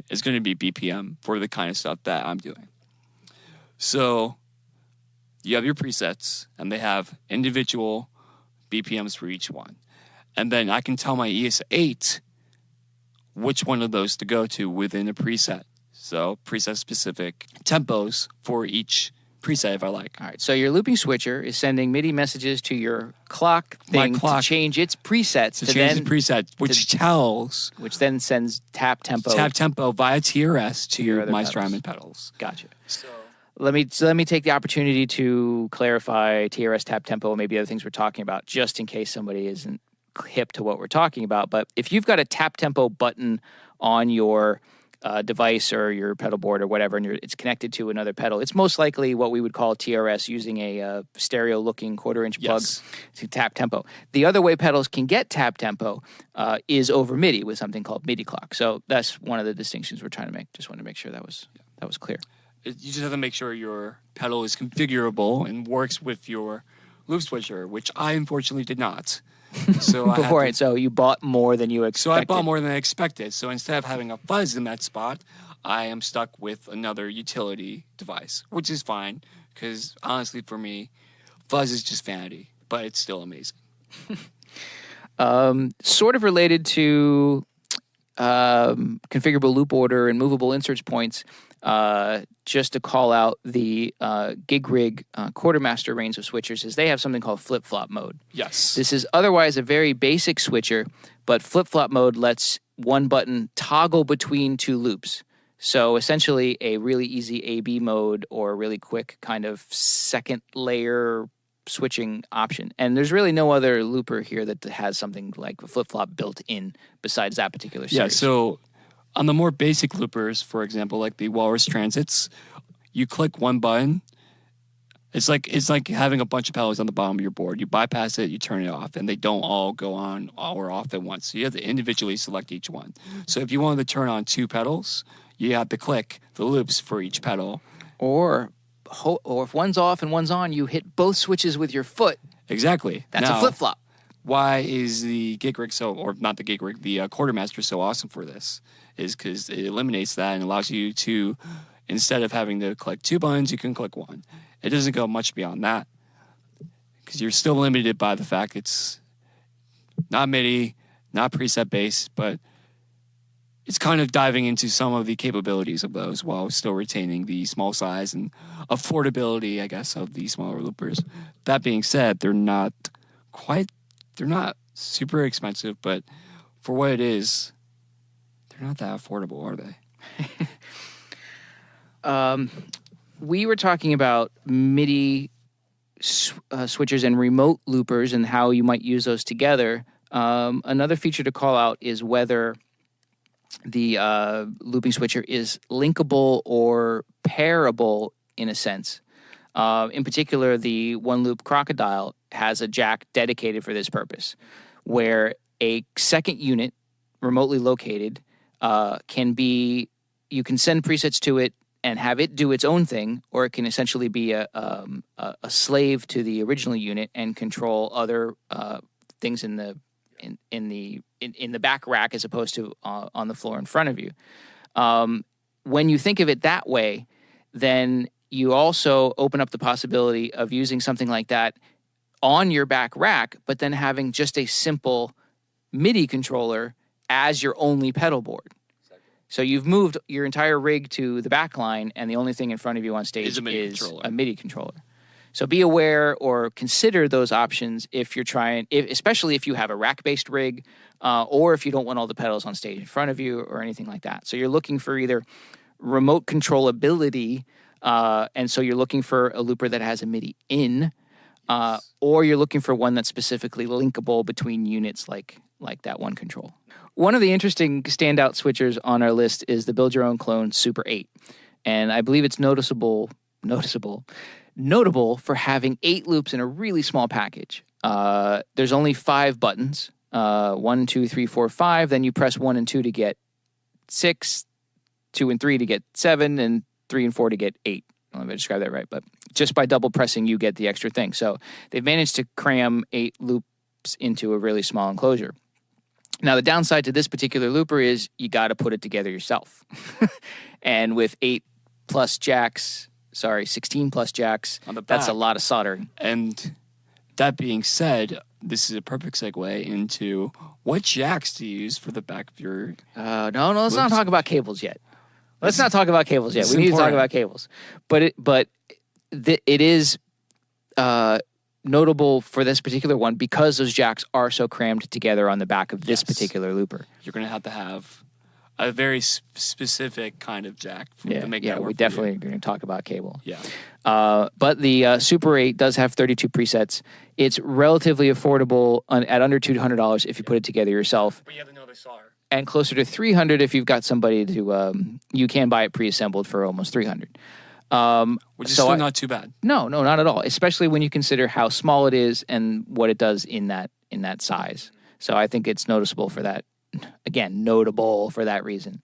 B: it's going to be BPM for the kind of stuff that I'm doing. So you have your presets, and they have individual BPMs for each one. And then I can tell my ES8 which one of those to go to within a preset. So preset-specific tempos for each preset if I like.
A: All right, so your looping switcher is sending MIDI messages to your clock thing to change its presets
B: To change the preset,
A: which then sends tap tempo
B: via TRS to
A: your other
B: my
A: pedals.
B: Strymon pedals.
A: Gotcha.
B: So
A: Let me take the opportunity to clarify TRS tap tempo and maybe other things we're talking about, just in case somebody isn't hip to what we're talking about. But if you've got a tap tempo button on your device or your pedal board or whatever, and it's connected to another pedal, it's most likely what we would call TRS, using a stereo-looking quarter-inch plug to tap tempo. The other way pedals can get tap tempo is over MIDI with something called MIDI clock. So that's one of the distinctions we're trying to make. Just wanted to make sure that was clear.
B: You just have to make sure your pedal is configurable and works with your loop switcher, which I unfortunately did not. So
A: So you bought more than you expected.
B: So I bought more than I expected. So instead of having a fuzz in that spot, I am stuck with another utility device, which is fine because honestly, for me, fuzz is just vanity, but it's still amazing.
A: Sort of related to configurable loop order and movable inserts points, just to call out the Gig Rig Quartermaster range of switchers, is they have something called flip-flop mode.
B: Yes.
A: This is otherwise a very basic switcher, but flip-flop mode lets one button toggle between two loops. So essentially a really easy A-B mode or a really quick kind of second layer switching option. And there's really no other looper here that has something like a flip-flop built in besides that particular series.
B: Yeah, so on the more basic loopers, for example, like the Walrus Transits, you click one button It's like having a bunch of pedals on the bottom of your board. You bypass it, you turn it off, and they don't all go on or off at once. So you have to individually select each one. So if you wanted to turn on 2 pedals, you have to click the loops for each pedal.
A: Or if one's off and one's on, you hit both switches with your foot.
B: Exactly.
A: That's
B: now,
A: a flip-flop.
B: Why is the gig rig or not the gig rig, the Quartermaster so awesome for this? Is because it eliminates that and allows you to, instead of having to click 2 buttons, you can click 1. It doesn't go much beyond that because you're still limited by the fact it's not MIDI, not preset based, but it's kind of diving into some of the capabilities of those while still retaining the small size and affordability, I guess, of the smaller loopers. That being said, they're not super expensive, but for what it is, they're not that affordable, are they?
A: We were talking about MIDI switchers and remote loopers and how you might use those together. Another feature to call out is whether the looping switcher is linkable or pairable in a sense. In particular, the One Loop Crocodile has a jack dedicated for this purpose, where a second unit remotely located you can send presets to it and have it do its own thing, or it can essentially be a slave to the original unit and control other things in the back rack as opposed to on the floor in front of you. When you think of it that way, then you also open up the possibility of using something like that on your back rack, but then having just a simple MIDI controller as your only pedal board. So you've moved your entire rig to the back line, and the only thing in front of you on stage is a MIDI controller. So be aware or consider those options if you're especially if you have a rack-based rig, or if you don't want all the pedals on stage in front of you or anything like that. So you're looking for either remote controllability, and so you're looking for a looper that has a MIDI in, or you're looking for one that's specifically linkable between units like that one control. One of the interesting standout switchers on our list is the Build Your Own Clone Super 8. And I believe it's notable for having 8 loops in a really small package. There's only 5 buttons, 1, 2, 3, 4, 5. Then you press 1 and 2 to get 6, 2 and 3 to get 7, and 3 and 4 to get 8. I don't know if I described that right, but just by double pressing, you get the extra thing. So they've managed to cram 8 loops into a really small enclosure. Now, the downside to this particular looper is you got to put it together yourself. And with 16 plus jacks on the back, that's a lot of soldering.
B: And that being said, this is a perfect segue into what jacks to use for the back of your...
A: No, let's not talk about cables yet. We need to talk about cables. But it is notable for this particular one because those jacks are so crammed together on the back of this particular looper.
B: You're going to have a very specific kind of jack to make that work.
A: We definitely are going to talk about cable.
B: Yeah.
A: But the Super 8 does have 32 presets. It's relatively affordable at under $200 if you put it together yourself.
B: But you have to know the solder.
A: And closer to $300 if you've got somebody to, you can buy it pre-assembled for almost $300.
B: Which is still not too bad.
A: No, not at all. Especially when you consider how small it is and what it does in that size. So I think it's noticeable for that. Again, notable for that reason.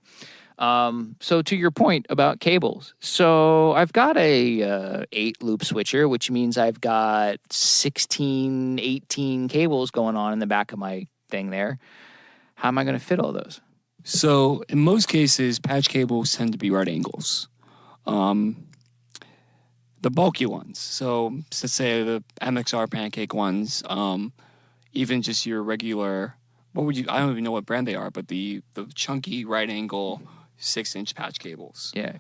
A: So to your point about cables, so I've got a 8 loop switcher, which means I've got 16, 18 cables going on in the back of my thing there. How am I going to fit all those?
B: So in most cases, patch cables tend to be right angles. The bulky ones, so let's say the MXR pancake ones, even just your regular, I don't even know what brand they are, but the chunky right angle 6-inch patch cables.
A: Yeah.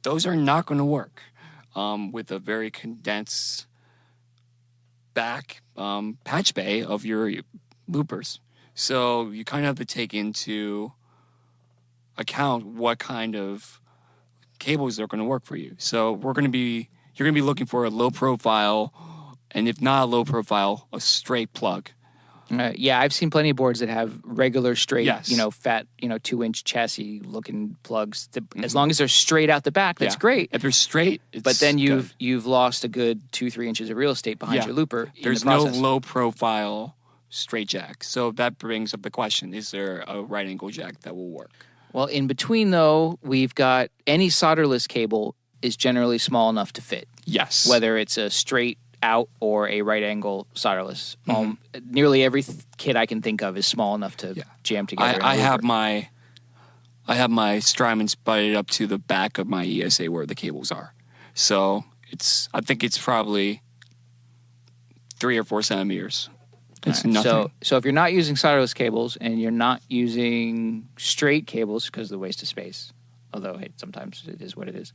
B: Those are not going to work with a very condensed back patch bay of your loopers. So you kind of have to take into account what kind of cables are going to work for you. So you're going to be looking for a low profile, and if not a low profile, a straight plug.
A: Yeah, I've seen plenty of boards that have regular straight,
B: Yes.
A: fat, 2-inch chassis looking plugs. As long as they're straight out the back, that's great.
B: If they're straight, it's
A: But then
B: good.
A: you've lost a good 2-3 inches of real estate behind your looper.
B: There's
A: in the
B: no
A: process.
B: low profile straight jack. So that brings up the question, is there a right angle jack that will work?
A: Well, in between though, we've got any solderless cable is generally small enough to fit.
B: Yes.
A: Whether it's a straight out or a right angle solderless.
B: Mm-hmm.
A: Nearly every kit I can think of is small enough to jam together.
B: I have my Strymons butted up to the back of my ESA where the cables are. So I think it's probably 3 or 4 centimeters. It's nothing.
A: So if you're not using solderless cables and you're not using straight cables because of the waste of space, although hey, sometimes it is what it is,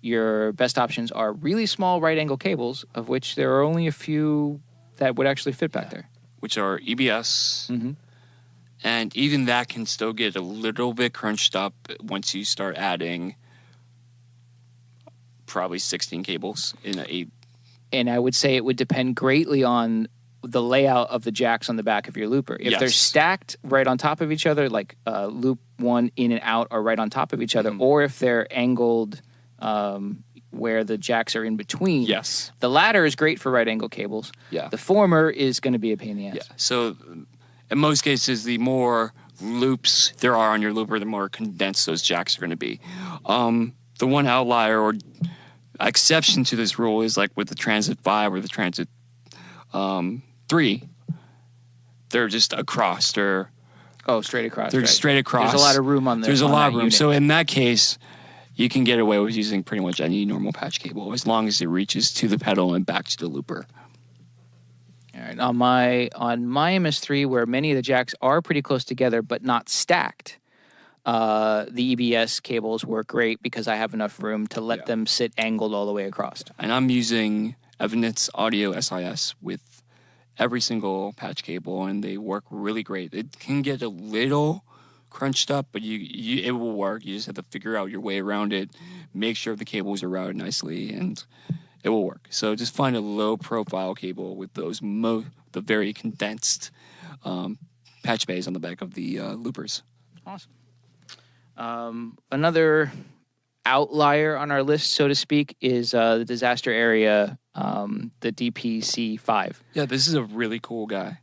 A: your best options are really small right angle cables, of which there are only a few that would actually fit back there.
B: Which are EBS.
A: Mm-hmm.
B: And even that can still get a little bit crunched up once you start adding probably 16 cables in an 8.
A: And I would say it would depend greatly on the layout of the jacks on the back of your looper. If they're stacked right on top of each other, like loop 1 in and out are right on top of each other, or if they're angled where the jacks are in between.
B: Yes.
A: The latter is great for right angle cables.
B: Yeah.
A: The former is going to be a pain in the ass.
B: Yeah. So in most cases, the more loops there are on your looper, the more condensed those jacks are going to be. The one outlier or exception to this rule is like with the Transit 5 or the Transit 3. They're just across. They're
A: straight across.
B: They're straight across.
A: There's a lot of room on the.
B: There's a lot of room.
A: Unit.
B: So in that case, you can get away with using pretty much any normal patch cable as long as it reaches to the pedal and back to the looper.
A: All right. On my MS3, where many of the jacks are pretty close together but not stacked, the EBS cables work great because I have enough room to let them sit angled all the way across.
B: And I'm using Evidence Audio SIS with every single patch cable, and they work really great. It can get a little crunched up, but it will work. You just have to figure out your way around it, make sure the cables are routed nicely, and it will work. So just find a low-profile cable with those the very condensed patch bays on the back of the loopers.
A: Awesome. Another outlier on our list, so to speak, is the disaster area, the DPC-5.
B: Yeah, this is a really cool guy.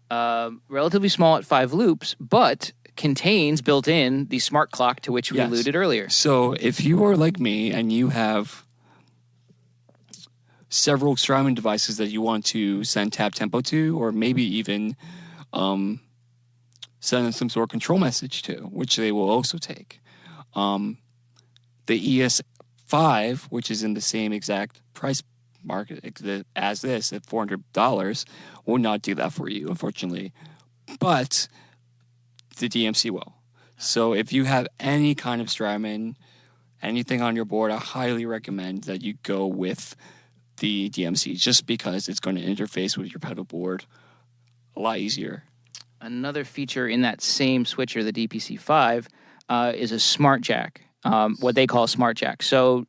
A: Relatively small at 5 loops, but contains built in the smart clock to which we alluded earlier.
B: So if you are like me and you have several Strymon devices that you want to send tab tempo to, or maybe even send some sort of control message to, which they will also take. The ES5, which is in the same exact price market as this at $400, will not do that for you, unfortunately. But the DMC will. So if you have any kind of Strymon, anything on your board, I highly recommend that you go with the DMC just because it's going to interface with your pedal board a lot easier.
A: Another feature in that same switcher, the DPC-5, is a smart jack, what they call a smart jack. So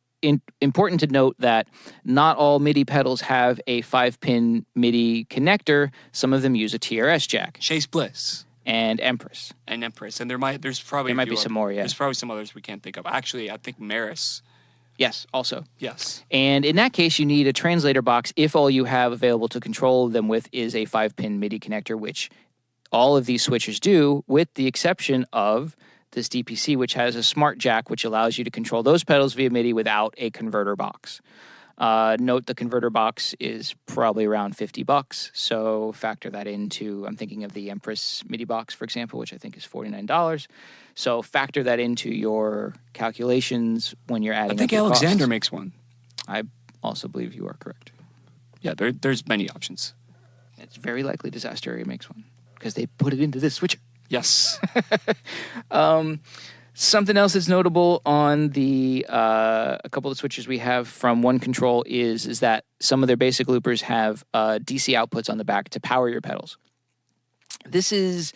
A: important to note that not all MIDI pedals have a 5-pin MIDI connector. Some of them use a TRS jack.
B: Chase Bliss.
A: And Empress.
B: And there's probably
A: might be some more, yeah.
B: There's probably some others we can't think of. Actually, I think Maris.
A: Yes, also.
B: Yes.
A: And in that case, you need a translator box if all you have available to control them with is a 5-pin MIDI connector, which all of these switchers do, with the exception of this DPC, which has a smart jack, which allows you to control those pedals via MIDI without a converter box. Note the converter box is probably around $50, so factor that into, I'm thinking of the Empress MIDI box, for example, which I think is $49. So factor that into your calculations when you're adding
B: I think
A: up your
B: Alexander
A: costs.
B: makes one.
A: I also believe you are correct.
B: Yeah, there's many options.
A: It's very likely Disaster Area makes one because they put it into this switcher.
B: Yes.
A: Something else that's notable on the a couple of switchers we have from One Control is that some of their basic loopers have DC outputs on the back to power your pedals. This is,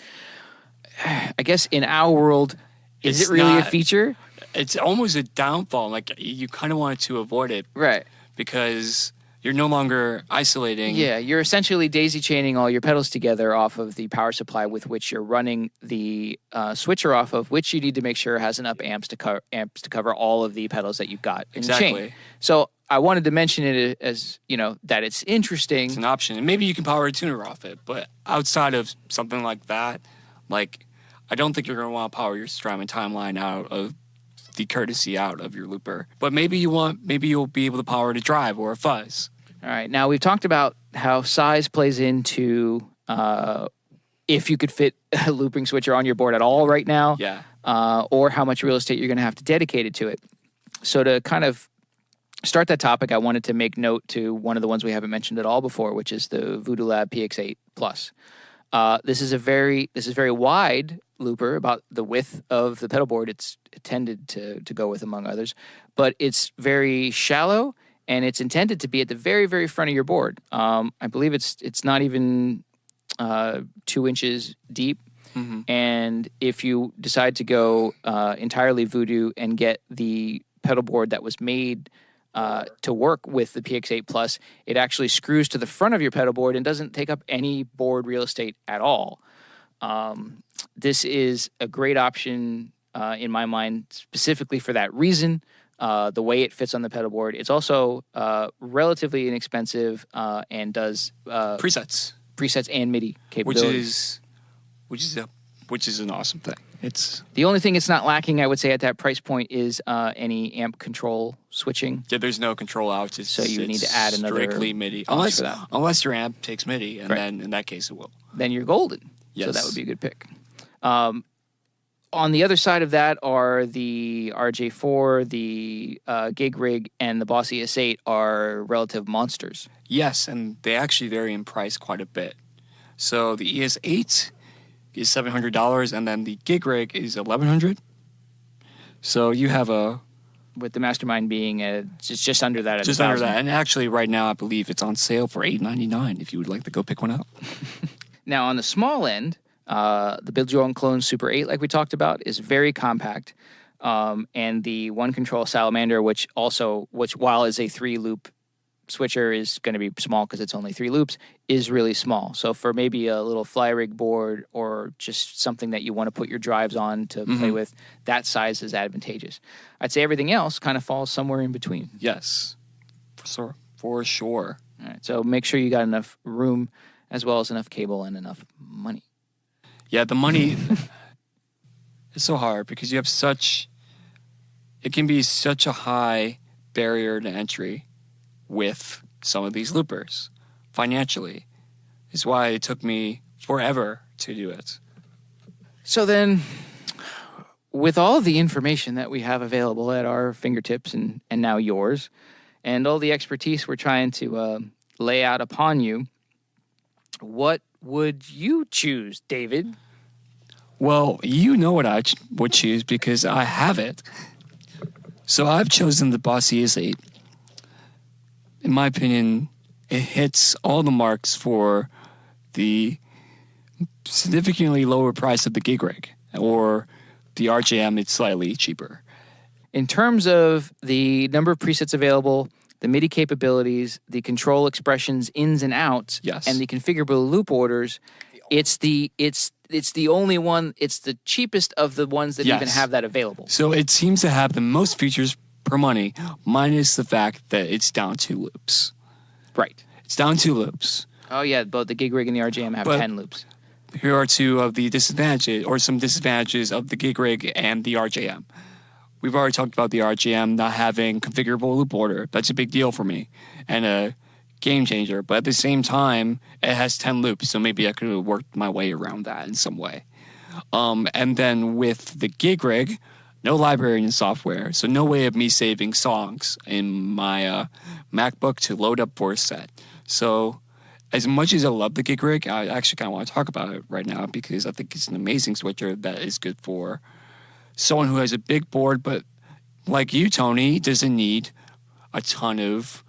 A: I guess, in our world, is it really a feature?
B: It's almost a downfall. Like, you kind of wanted to avoid it.
A: Right.
B: Because, You're no longer isolating.
A: Yeah, you're essentially daisy chaining all your pedals together off of the power supply with which you're running the switcher off of, which you need to make sure has enough amps to cover all of the pedals that you've got in the chain.
B: Exactly.
A: So I wanted to mention it as, that it's interesting.
B: It's an option. And maybe you can power a tuner off it. But outside of something like that, I don't think you're going to want to power your Strymon timeline out of the courtesy out of your looper. But maybe you'll be able to power a drive or a fuzz.
A: All right. Now, we've talked about how size plays into if you could fit a looping switcher on your board at all right now,
B: Yeah.
A: or how much real estate you're going to have to dedicate it to it. So to kind of start that topic, I wanted to make note to one of the ones we haven't mentioned at all before, which is the Voodoo Lab PX8 Plus. This is very wide looper, about the width of the pedal board it's intended to go with, among others, but it's very shallow. And it's intended to be at the very, very front of your board. I believe it's not even 2 inches deep.
B: Mm-hmm.
A: And if you decide to go entirely Voodoo and get the pedal board that was made to work with the PX8 Plus, it actually screws to the front of your pedal board and doesn't take up any board real estate at all. This is a great option in my mind, specifically for that reason. The way it fits on the pedal board. It's also relatively inexpensive and does
B: presets
A: and MIDI capabilities,
B: which is an awesome thing. It's
A: the only thing it's not lacking, I would say, at that price point is any amp control switching.
B: Yeah, there's no control out.
A: So you need to add another
B: strictly MIDI, unless your amp takes MIDI, and then in that case it will.
A: Then you're golden.
B: Yes.
A: So that would be a good pick. On the other side of that are the RJ4, the Gig Rig, and the Boss ES8 are relative monsters.
B: Yes, and they actually vary in price quite a bit. So the ES8 is $700, and then the Gig Rig is $1,100. So you have
A: with the Mastermind being just under that.
B: Just under that, and actually right now I believe it's on sale for $899 if you would like to go pick one up.
A: Now on the small end, the Build Your Own Clone Super 8, like we talked about, is very compact. And the One Control Salamander, which while is a 3-loop switcher, is going to be small because it's only 3 loops, is really small. So for maybe a little fly rig board or just something that you want to put your drives on to play with, that size is advantageous. I'd say everything else kind of falls somewhere in between.
B: Yes, for sure.
A: All right, so make sure you got enough room as well as enough cable and enough money.
B: Yeah, the money is so hard because it can be such a high barrier to entry with some of these loopers financially. It's why it took me forever to do it.
A: So then, with all the information that we have available at our fingertips and now yours, and all the expertise we're trying to lay out upon you, what would you choose, David?
B: Well, you know what I would choose because I have it. So I've chosen the Boss ES8. In my opinion, it hits all the marks for the significantly lower price of the Gig Rig, or the RJM, it's slightly cheaper.
A: In terms of the number of presets available, the MIDI capabilities, the control expressions, ins and outs,
B: yes,
A: and the configurable loop orders, it's the only one, it's the cheapest of the ones that even have that available.
B: So it seems to have the most features per money, minus the fact that it's down 2 loops.
A: Right.
B: It's down 2 loops.
A: Oh, yeah, both the Gig Rig and the RJM have 10 loops.
B: Here are 2 of the disadvantages, or some disadvantages of the Gig Rig and the RJM. We've already talked about the RJM not having configurable loop order. That's a big deal for me and a game changer. But at the same time, it has 10 loops, so maybe I could have worked my way around that in some way. And then with the Gig Rig, no library and software, so no way of me saving songs in my MacBook to load up for a set. So as much as I love the Gig Rig, I actually kind of want to talk about it right now because I think it's an amazing switcher that is good for someone who has a big board, but like you, Tony, doesn't need a ton of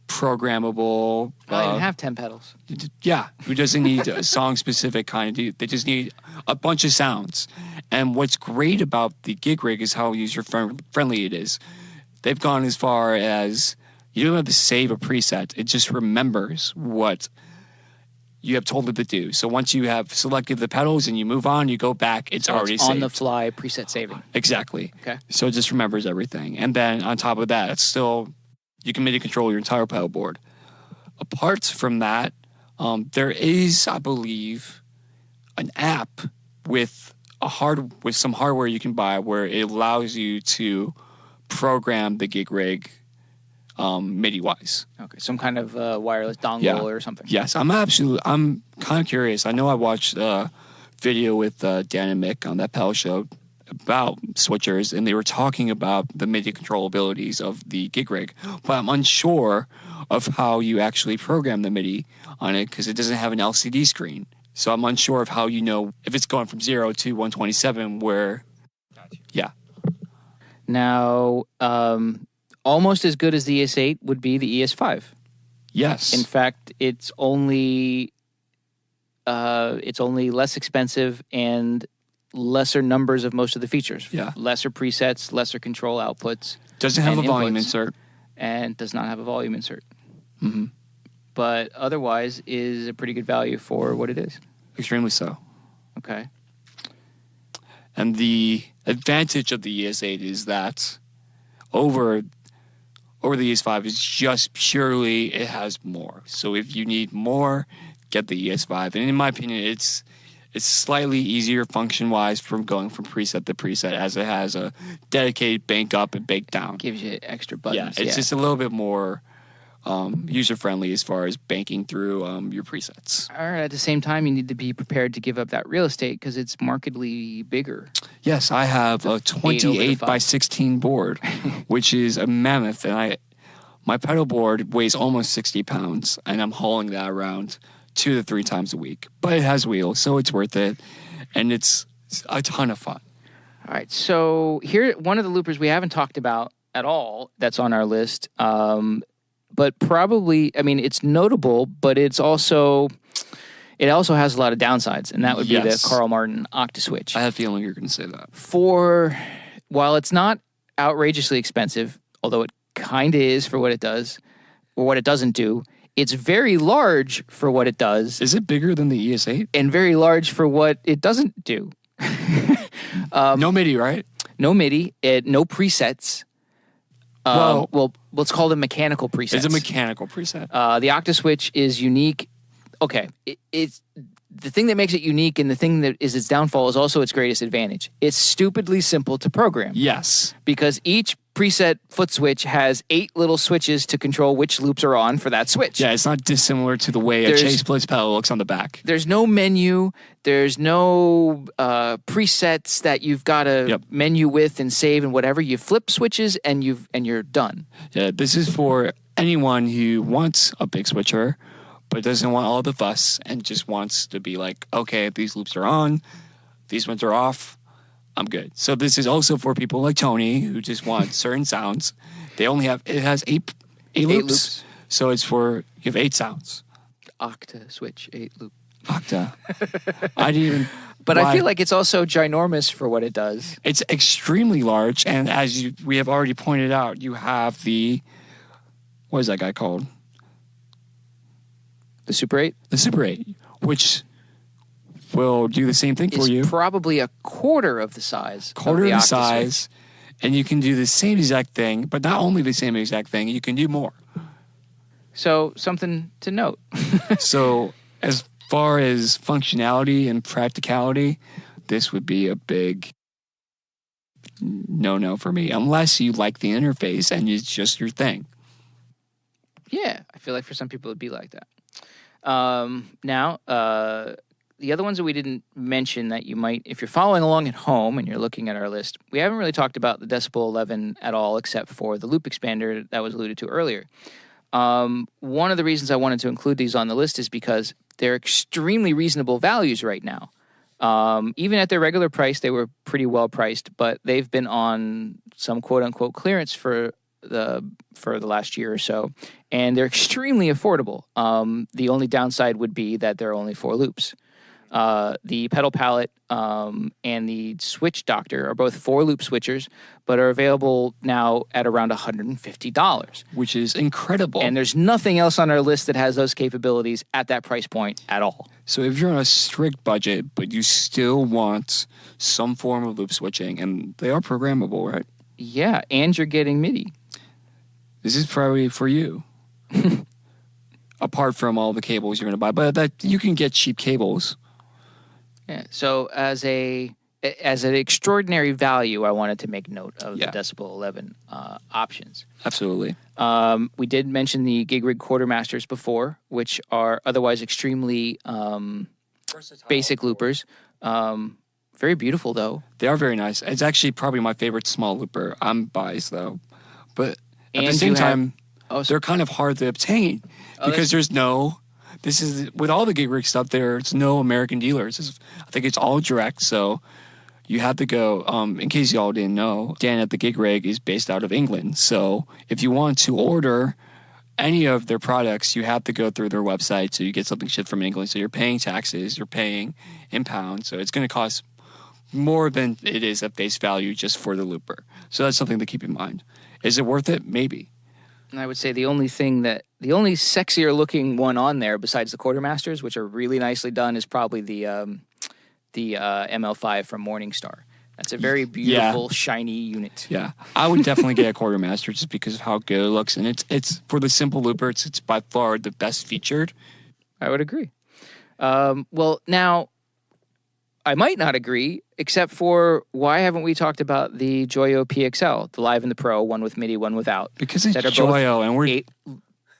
B: programmable.
A: I don't even have 10 pedals.
B: Yeah, who doesn't need a song-specific kind of. They just need a bunch of sounds. And what's great about the Gig Rig is how user-friendly it is. They've gone as far as You don't have to save a preset. It just remembers what you have told it to do. So once you have selected the pedals and you move on, you go back, it's already saved.
A: On the fly preset saving.
B: Exactly.
A: Okay.
B: So it just remembers everything. And then on top of that, it's still, you can MIDI control your entire pedal board. Apart from that, there is, I believe, an app with some hardware you can buy where it allows you to program the gig rig MIDI wise.
A: Okay, some kind of wireless dongle or something.
B: Yes, I'm kind of curious. I know I watched a video with Dan and Mick on that pedal show about switchers, and they were talking about the MIDI control abilities of the gig rig, but I'm unsure of how you actually program the MIDI on it because it doesn't have an LCD screen. So I'm unsure of how you know if it's going from 0 to 127 where, yeah.
A: Now, almost as good as the ES8 would be the ES5.
B: Yes.
A: In fact, it's only less expensive and lesser numbers of most of the features.
B: Yeah.
A: Lesser presets, lesser control outputs.
B: Doesn't have a
A: and
B: volume
A: inputs,
B: insert.
A: and does not have a volume insert.
B: Mm-hmm.
A: But otherwise is a pretty good value for what it is.
B: Extremely so.
A: Okay.
B: And the advantage of the ES8 is that over the ES5 is just purely it has more. So if you need more, get the ES5. And in my opinion, it's slightly easier function-wise from going from preset to preset as it has a dedicated bank up and bank down.
A: Gives you extra buttons.
B: Yeah, it's just a little bit more user-friendly as far as banking through your presets.
A: All right, at the same time, you need to be prepared to give up that real estate because it's markedly bigger.
B: Yes, I have a 28 by 16 board, which is a mammoth, and my pedal board weighs almost 60 pounds, and I'm hauling that around 2 to 3 times a week. But it has wheels, so it's worth it, and it's a ton of fun.
A: All right, so here, one of the loopers we haven't talked about at all that's on our list, but probably, I mean, it's notable, but it also has a lot of downsides, and that would be the Carl Martin OctaSwitch.
B: I have a feeling you're going to say that.
A: While it's not outrageously expensive, although it kind of is for what it does, or what it doesn't do, it's very large for what it does.
B: Is it bigger than the ES8?
A: And very large for what it doesn't do.
B: No MIDI, right?
A: No MIDI, no presets. Well, let's call them mechanical presets.
B: It's a mechanical preset.
A: The OctaSwitch is unique. Okay, it's the thing that makes it unique, and the thing that is its downfall is also its greatest advantage. It's stupidly simple to program.
B: Yes.
A: Because each preset foot switch has 8 little switches to control which loops are on for that switch.
B: Yeah, it's not dissimilar to the way a Chase Bliss pedal looks on the back.
A: There's no menu. There's no presets that you've got to menu with and save and whatever. You flip switches and you're done.
B: Yeah, this is for anyone who wants a big switcher but doesn't want all the fuss and just wants to be like, okay, these loops are on, these ones are off, I'm good. So this is also for people like Tony who just want certain sounds. It has eight loops. So it's you have 8 sounds.
A: OctaSwitch 8 loop.
B: Octa. I didn't even.
A: But I feel like it's also ginormous for what it does.
B: It's extremely large, and as we have already pointed out, you have what is that guy called?
A: The Super 8?
B: The Super 8, which will do the same thing for you.
A: It's probably a quarter of the size.
B: Quarter of the size, and you can do the same exact thing, but not only the same exact thing, you can do more.
A: So, something to note.
B: So, as far as functionality and practicality, this would be a big no for me, unless you like the interface and it's just your thing.
A: Yeah, I feel like for some people it'd be like that. Now, the other ones that we didn't mention that you might, if you're following along at home and you're looking at our list, we haven't really talked about the Decibel 11 at all, except for the loop expander that was alluded to earlier. One of the reasons I wanted to include these on the list is because they're extremely reasonable values right now. Even at their regular price, they were pretty well priced, but they've been on some quote unquote clearance for the last year or so, and they're extremely affordable. The only downside would be that there are only 4 loops. The pedal palette and the switch doctor are both 4-loop switchers, but are available now at around $150.
B: Which is incredible.
A: And there's nothing else on our list that has those capabilities at that price point at all.
B: So if you're on a strict budget, but you still want some form of loop switching, and they are programmable, right?
A: Yeah, and you're getting MIDI.
B: This is probably for you. Apart from all the cables you're going to buy, but that you can get cheap cables.
A: Yeah. So as an extraordinary value, I wanted to make note of the Decibel 11 options.
B: Absolutely.
A: We did mention the Gig Rig Quartermasters before, which are otherwise extremely basic loopers. Very beautiful, though.
B: They are very nice. It's actually probably my favorite small looper. I'm biased, though. But at the
A: And
B: same
A: you have-
B: time, they're kind of hard to obtain because there's no... This is with all the Gig Rig stuff. There's no American dealers. I think it's all direct. So you have to go. In case y'all didn't know, Dan at the Gig Rig is based out of England. So if you want to order any of their products, you have to go through their website. So you get something shipped from England. So you're paying taxes. You're paying in pounds. So it's going to cost more than it is at face value just for the looper. So that's something to keep in mind. Is it worth it? Maybe.
A: And I would say the only sexier looking one on there besides the Quartermasters, which are really nicely done, is probably the ML5 from Morningstar. That's a very beautiful, shiny unit.
B: Yeah, I would definitely get a Quartermaster just because of how good it looks, and it's for the simple looper. It's by far the best featured.
A: I would agree. Well, now I might not agree, except for why haven't we talked about the Joyo PXL, the Live and the Pro, one with MIDI, one without?
B: Because it's Joyo, and we're
A: 8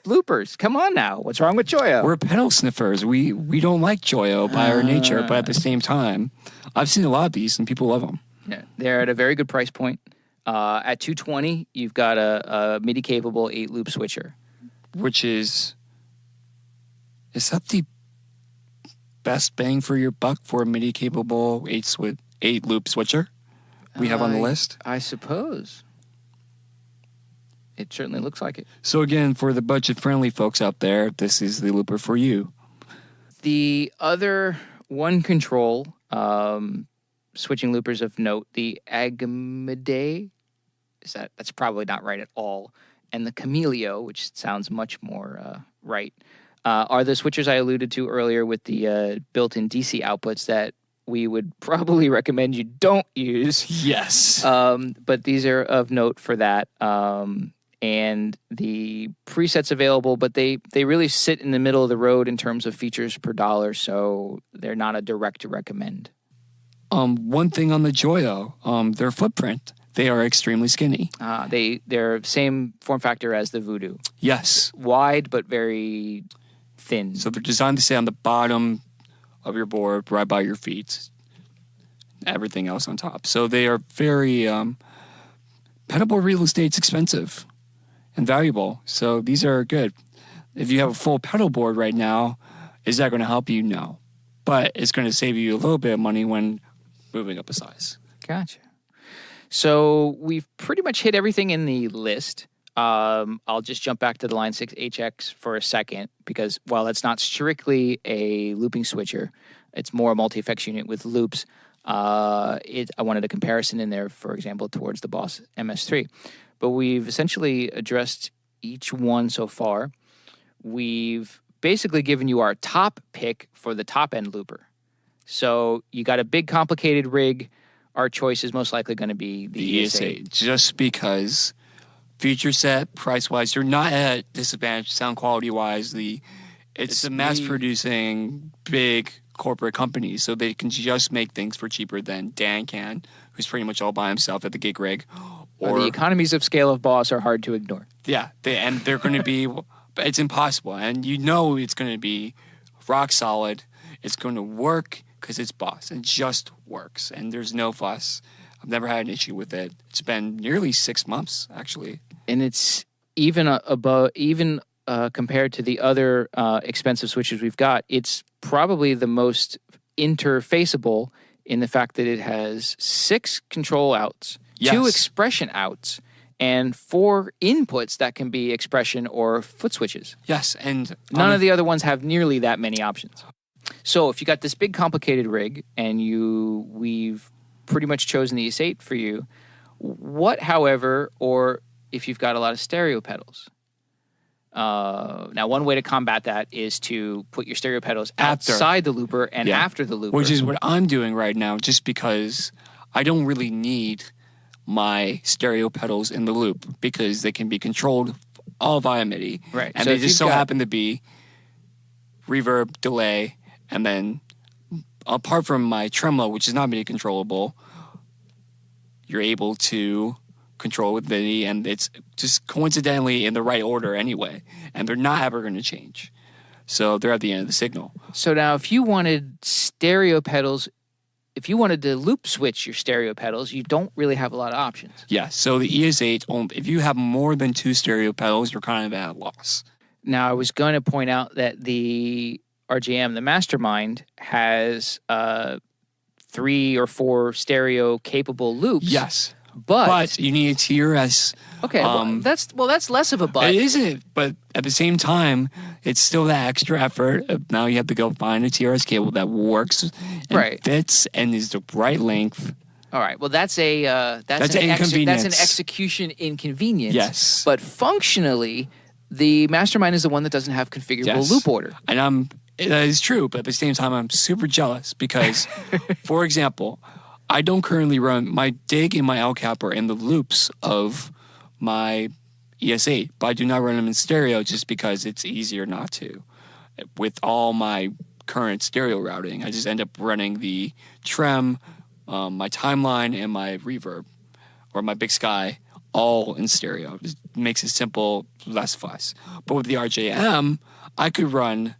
A: loopers. Come on now, what's wrong with Joyo?
B: We're pedal sniffers. We don't like Joyo by our nature, but at the same time, I've seen a lot of these, and people love them.
A: Yeah, they're at a very good price point. At $220, you've got a MIDI capable 8-loop switcher,
B: which is that the best bang for your buck for a MIDI capable 8-loop switcher we have on the list?
A: I suppose. It certainly looks like it.
B: So again, for the budget-friendly folks out there, this is the looper for you.
A: The other one control switching loopers of note, the Agamede, that's probably not right at all, and the Camelio, which sounds much more right, are the switchers I alluded to earlier with the built-in DC outputs that we would probably recommend you don't use.
B: Yes.
A: But these are of note for that. And the presets available, but they really sit in the middle of the road in terms of features per dollar, so they're not a direct to recommend.
B: One thing on the Joyo, their footprint, they are extremely skinny.
A: They're same form factor as the Voodoo.
B: Yes.
A: Wide, but very thin.
B: So they're designed to stay on the bottom of your board, right by your feet. Everything else on top. So they are very... pedalboard real estate's expensive and valuable. So these are good. If you have a full pedal board right now, is that going to help you? No. But it's going to save you a little bit of money when moving up a size.
A: Gotcha. So we've pretty much hit everything in the list. I'll just jump back to the Line 6 HX for a second, because while it's not strictly a looping switcher, it's more a multi-effects unit with loops. I wanted a comparison in there, for example, towards the Boss MS3. But we've essentially addressed each one so far. We've basically given you our top pick for the top-end looper. So you got a big, complicated rig. Our choice is most likely going to be the ES8.
B: Just because feature set, price-wise, you're not at a disadvantage sound quality-wise. It's a mass-producing big corporate company, so they can just make things for cheaper than Dan can, who's pretty much all by himself at the Gig Rig.
A: Or the economies of scale of Boss are hard to ignore.
B: Yeah, they're going to be... It's impossible, and you know it's going to be rock solid. It's going to work because it's Boss. It just works, and there's no fuss. I've never had an issue with it. It's been nearly 6 months, actually.
A: And it's even compared to the other expensive switches we've got, it's probably the most interfaceable in the fact that it has 6 control outs, 2 expression outs, and 4 inputs that can be expression or foot switches.
B: Yes, and
A: none of the other ones have nearly that many options. So if you got this big complicated rig and we've pretty much chosen the ES8 for you, what, however, or if you've got a lot of stereo pedals? Now, one way to combat that is to put your stereo pedals outside the looper and after the looper.
B: Which is what I'm doing right now, just because I don't really need my stereo pedals in the loop because they can be controlled all via MIDI.
A: Right.
B: And they just so happen to be reverb, delay, and then apart from my tremolo, which is not MIDI controllable, you're able to control with MIDI, and it's just coincidentally in the right order anyway, and they're not ever going to change. So they're at the end of the signal.
A: So now if you wanted stereo pedals, if you wanted to loop switch your stereo pedals, you don't really have a lot of options.
B: Yeah, so the ES8, if you have more than 2 stereo pedals, you're kind of at a loss.
A: Now, I was going to point out that the RGM, the Mastermind, has 3 or 4 stereo capable loops.
B: Yes.
A: But
B: you need a TRS.
A: Okay, that's less of a but.
B: It isn't, but at the same time, it's still that extra effort. Now you have to go find a TRS cable that works and fits and is the right length.
A: All right. Well, that's an
B: inconvenience.
A: That's an execution inconvenience.
B: Yes.
A: But functionally, the Mastermind is the one that doesn't have configurable loop order.
B: And that is true, but at the same time, I'm super jealous because, for example, I don't currently run my dig and my L cap are in the loops of my ES8, but I do not run them in stereo just because it's easier not to. With all my current stereo routing, I just end up running the trem, my timeline, and my reverb, or my Big Sky, all in stereo. It makes it simple, less fuss. But with the RJM, I could run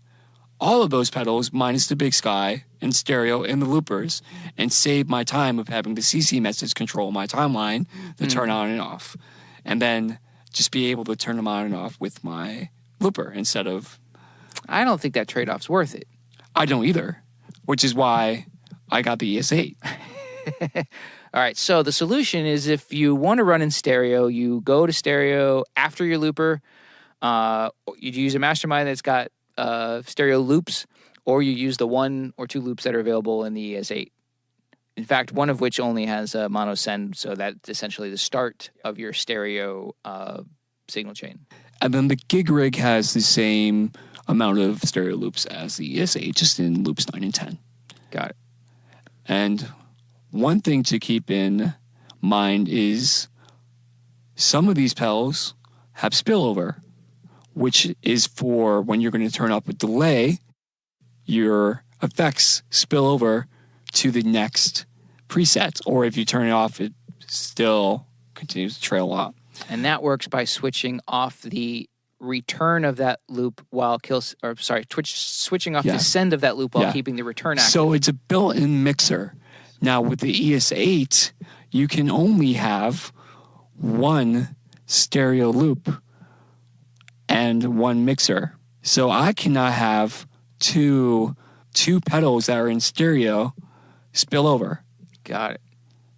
B: all of those pedals minus the Big Sky in stereo in the loopers and save my time of having the CC message control my timeline to turn on and off. And then just be able to turn them on and off with my looper instead of...
A: I don't think that trade-off's worth it.
B: I don't either, which is why I got the ES8.
A: All right, so the solution is if you want to run in stereo, you go to stereo after your looper. You use a Mastermind that's got stereo loops, or you use the 1 or 2 loops that are available in the ES8. In fact, one of which only has a mono send, so that's essentially the start of your stereo signal chain.
B: And then the gig rig has the same amount of stereo loops as the ES8, just in loops 9 and 10.
A: Got it.
B: And one thing to keep in mind is some of these pedals have spillover, which is for when you're going to turn up a delay, your effects spill over to the next preset. Or if you turn it off, it still continues to trail up.
A: And that works by switching off the return of that loop switching off the send of that loop while keeping the return active.
B: So it's a built-in mixer. Now with the ES8, you can only have 1 stereo loop and 1 mixer. So I cannot have two pedals that are in stereo spill over.
A: Got it.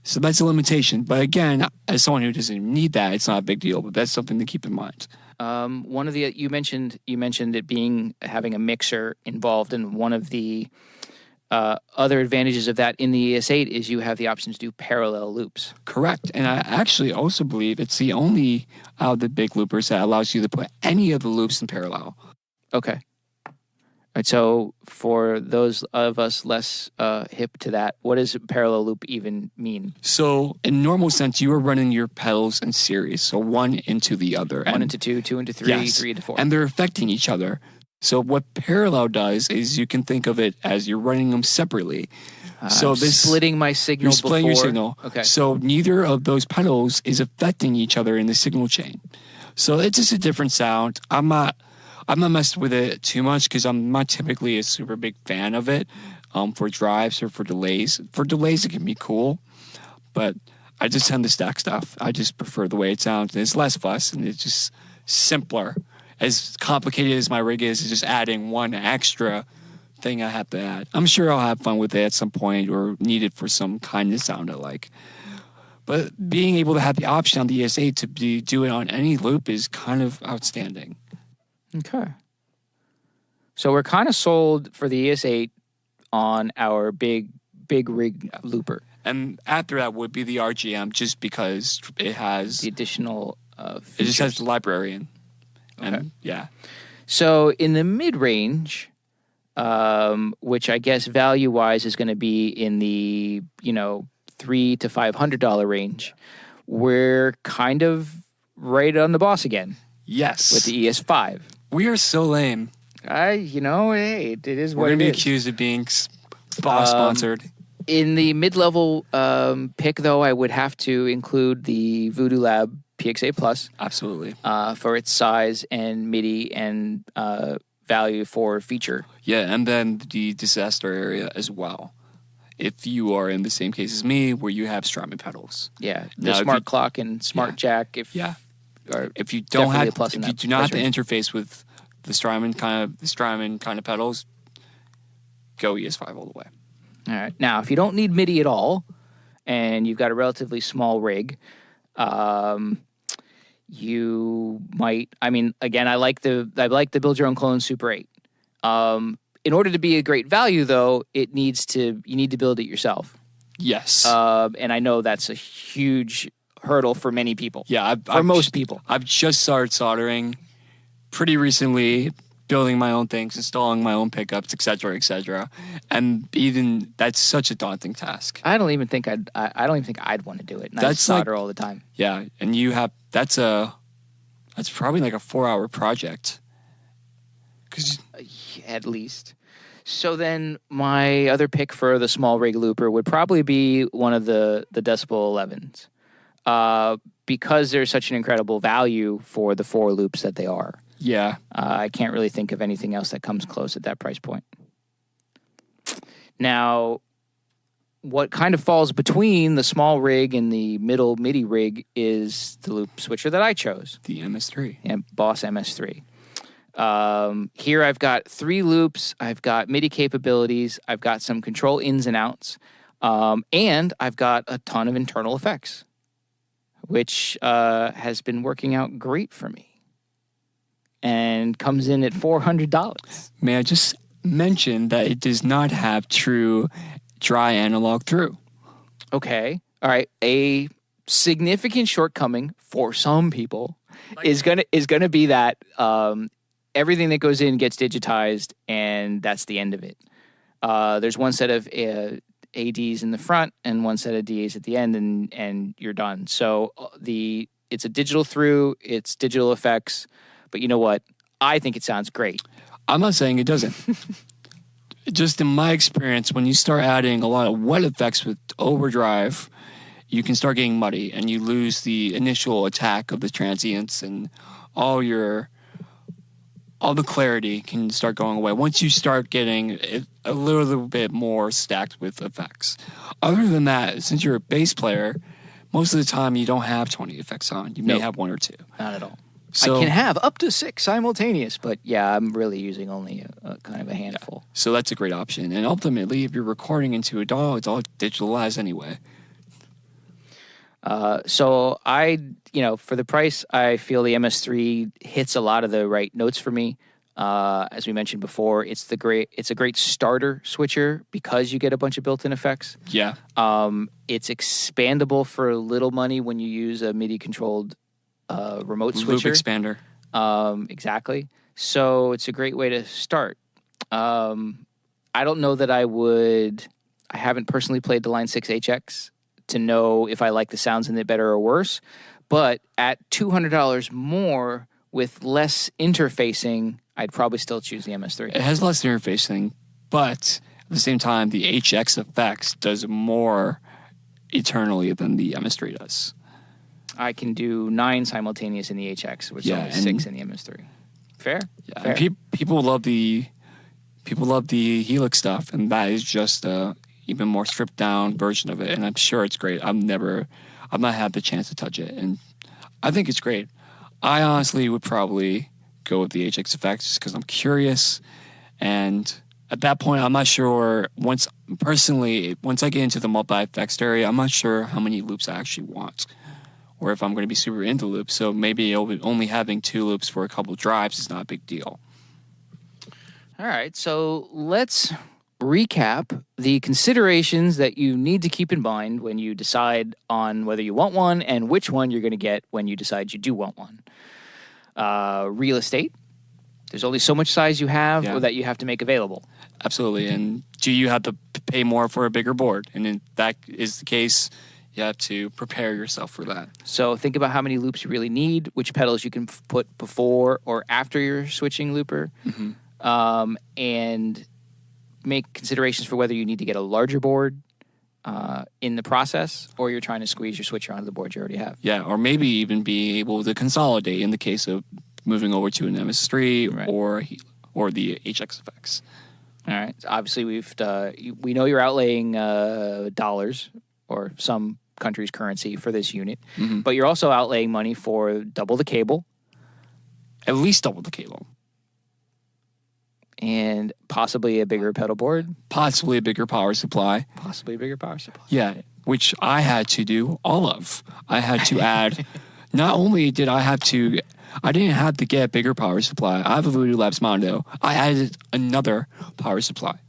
B: So that's a limitation. But again, as someone who doesn't need that, it's not a big deal, but that's something to keep in mind.
A: One of the you mentioned it having a mixer involved, and one of the other advantages of that in the ES8 is you have the option to do parallel loops.
B: Correct. And I actually also believe it's the only out of the big loopers that allows you to put any of the loops in parallel.
A: Okay. All right, so for those of us less hip to that, what does parallel loop even mean?
B: So in normal sense, you are running your pedals in series, so 1 into the other.
A: 1 into 2, 2 into 3, 3 into 4.
B: And they're affecting each other. So what parallel does is you can think of it as you're running them separately.
A: So this splitting my signal.
B: You're splitting your signal.
A: Okay.
B: So neither of those pedals is affecting each other in the signal chain. So it's just a different sound. I'm not messing with it too much because I'm not typically a super big fan of it for drives or for delays. For delays, it can be cool, but I just tend to stack stuff. I just prefer the way it sounds. It's less fuss and it's just simpler. As complicated as my rig is, it's just adding 1 extra thing I have to add. I'm sure I'll have fun with it at some point or need it for some kind of sound I like. But being able to have the option on the ES8 to do it on any loop is kind of outstanding.
A: Okay. So we're kind of sold for the ES8 on our big rig looper.
B: And after that would be the RGM, just because it has
A: The additional
B: it
A: features.
B: just has the librarian. And
A: Okay.
B: yeah.
A: So in the mid-range, which I guess value-wise is going to be in the, $300 to $500 range, we're kind of right on the boss again
B: Yes.
A: with the ES5.
B: We are so lame.
A: Hey, it is
B: We're
A: what
B: going to
A: it
B: be
A: is.
B: accused of being boss sponsored.
A: In the mid-level pick, though, I would have to include the Voodoo Lab PXA Plus
B: Absolutely.
A: for its size and MIDI and value for feature.
B: Yeah, and then the disaster area as well. If you are in the same case as me, where you have Strymon pedals.
A: Yeah, the
B: Now, if
A: smart
B: you-
A: clock and smart jack. Are
B: If you don't
A: definitely
B: have,
A: a plus in
B: if you
A: that
B: do not have to
A: price
B: interface with the Strymon kind of pedals, go ES5 all the way.
A: All right. Now, if you don't need MIDI at all, and you've got a relatively small rig, you might. I mean, again, I like the build your own clone Super 8. In order to be a great value, though, you need to build it yourself.
B: Yes.
A: And I know that's a huge hurdle for many people.
B: Yeah,
A: most people.
B: I've just started soldering pretty recently, building my own things, installing my own pickups, etc., and even that's such a daunting task.
A: I don't even think I'd want to do it. And I
B: That's
A: solder all the time.
B: Yeah, and that's probably like a 4-hour project. 'Cause
A: At least. So then my other pick for the small rig looper would probably be one of the Decibel 11s. Because there's such an incredible value for the 4 loops that they are.
B: yeah,
A: I can't really think of anything else that comes close at that price point. Now, what kind of falls between the small rig and the middle MIDI rig is the loop switcher that I chose,
B: the MS3.
A: and Boss MS3. Here I've got 3 loops, I've got MIDI capabilities, I've got some control ins and outs, and I've got a ton of internal effects, which has been working out great for me and comes in at $400.
B: May I just mention that it does not have true dry analog through.
A: Okay. All right. A significant shortcoming for some people is gonna be that everything that goes in gets digitized, and that's the end of it. There's one set of ADs in the front and one set of DAs at the end, and you're done. So it's a digital through, it's digital effects, but you know what? I think it sounds great.
B: I'm not saying it doesn't. Just in my experience, when you start adding a lot of wet effects with overdrive, you can start getting muddy and you lose the initial attack of the transients, and all the clarity can start going away once you start getting it a little bit more stacked with effects. Other than that, since you're a bass player, most of the time you don't have 20 effects on. You may
A: Nope.
B: have 1 or 2.
A: Not at all.
B: So,
A: I can have up to 6 simultaneous, but yeah, I'm really using only a kind of a handful.
B: So that's a great option. And ultimately, if you're recording into a DAW, it's all digitalized anyway.
A: So for the price, I feel the MS3 hits a lot of the right notes for me. As we mentioned before, it's a great starter switcher because you get a bunch of built-in effects.
B: Yeah.
A: It's expandable for little money when you use a MIDI controlled remote
B: Loop
A: switcher.
B: expander.
A: Exactly. So it's a great way to start. I don't know that I haven't personally played the Line 6 HX to know if I like the sounds in it better or worse. But at $200 more with less interfacing, I'd probably still choose the MS3.
B: It has less interfacing, but at the same time, the HX effects does more eternally than the MS3 does.
A: I can do 9 simultaneous in the HX, which is only 6 in the MS3. Fair?
B: Yeah,
A: Fair.
B: and people love the Helix stuff, and that is just a even more stripped down version of it. And I'm sure it's great. I've not had the chance to touch it, and I think it's great. I honestly would probably go with the HX effects just because I'm curious, and at that point, I'm not sure. Once I get into the multi-effects area, I'm not sure how many loops I actually want, or if I'm going to be super into loops. So maybe only having 2 loops for a couple drives is not a big deal.
A: All right, so let's recap the considerations that you need to keep in mind when you decide on whether you want one and which one you're going to get when you decide you do want one. Real estate. There's only so much size you have or that you have to make available.
B: Absolutely. And do you have to pay more for a bigger board? And if that is the case, you have to prepare yourself for that.
A: So think about how many loops you really need, which pedals you can put before or after your switching looper, and make considerations for whether you need to get a larger board in the process, or you're trying to squeeze your switcher onto the board you already have.
B: Yeah, or maybe even be able to consolidate in the case of moving over to an MS3 or the HXFX.
A: All right. So obviously, we know you're outlaying dollars or some country's currency for this unit, but you're also outlaying money for double the cable.
B: At least double the cable.
A: And possibly a bigger pedal board.
B: Possibly a bigger power supply.
A: Possibly a bigger power supply.
B: Yeah, which I had to do all of. I had to add, not only did I didn't have to get a bigger power supply. I have a Voodoo Labs Mondo. I added another power supply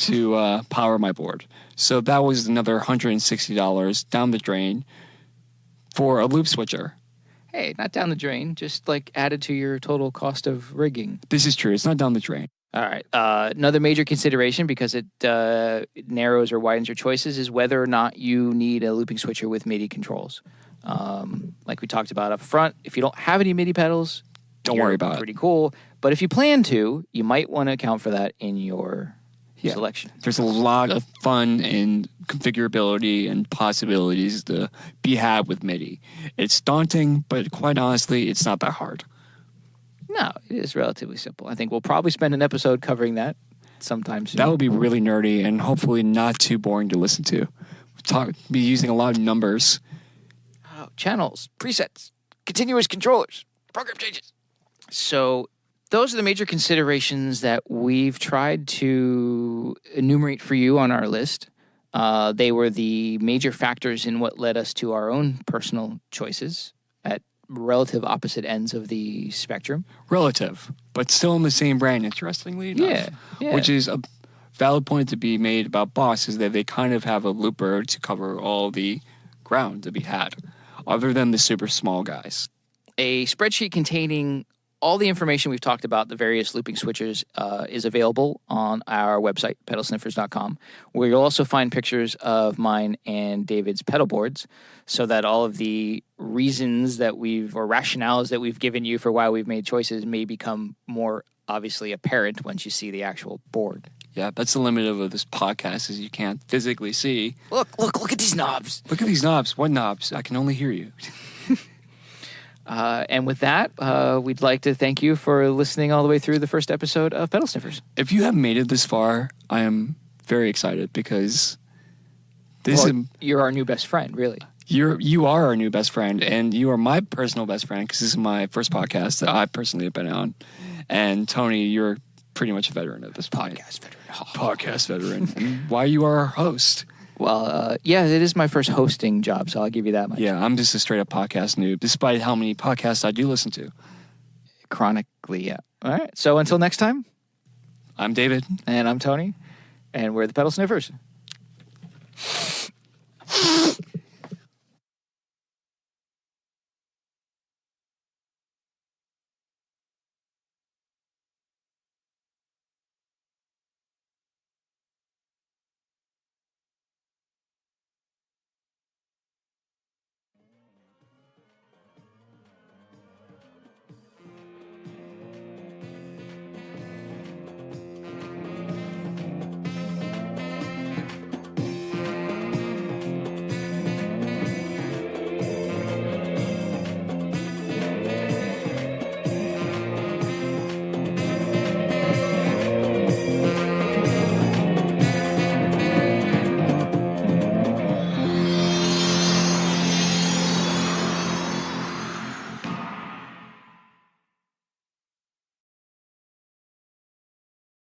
B: to power my board. So that was another $160 down the drain for a loop switcher.
A: Hey, not down the drain, just like added to your total cost of rigging.
B: This is true. It's not down the drain.
A: All right. Another major consideration, because it narrows or widens your choices, is whether or not you need a looping switcher with MIDI controls. Like we talked about up front, if you don't have any MIDI pedals,
B: don't worry about it.
A: Pretty cool. But if you plan to, you might want to account for that in your selection.
B: There's a lot of fun and configurability and possibilities to be had with MIDI. It's daunting, but quite honestly, it's not that hard.
A: No, it is relatively simple. I think we'll probably spend an episode covering that sometime soon.
B: That would be really nerdy and hopefully not too boring to listen to. Be using a lot of numbers.
A: Channels, presets, continuous controllers, program changes. So those are the major considerations that we've tried to enumerate for you on our list. They were the major factors in what led us to our own personal choices at relative opposite ends of the spectrum.
B: Relative, but still in the same brand, interestingly enough.
A: Yeah.
B: Which is a valid point to be made about Boss, is that they kind of have a looper to cover all the ground to be had, other than the super small guys.
A: A spreadsheet containing all the information we've talked about, the various looping switchers, is available on our website, pedalsniffers.com, where you'll also find pictures of mine and David's pedal boards, so that all of the reasons that or rationales that we've given you for why we've made choices may become more obviously apparent once you see the actual board.
B: Yeah, that's the limit of this podcast, is you can't physically see.
A: Look at these knobs.
B: Look at these knobs. What knobs? I can only hear you.
A: And with that, we'd like to thank you for listening all the way through the first episode of Pedal Sniffers.
B: If you haven't made it this far, I am very excited, because
A: you're our new best friend, really.
B: You are our new best friend, and you are my personal best friend, because this is my first podcast that I personally have been on. And Tony, you're pretty much a veteran at this point. Podcast veteran. And why you are our host.
A: Well, yeah, it is my first hosting job, so I'll give you that much.
B: Yeah, I'm just a straight-up podcast noob, despite how many podcasts I do listen to.
A: Chronically, yeah. All right, so until next time.
B: I'm David.
A: And I'm Tony. And we're the Pedal Sniffers.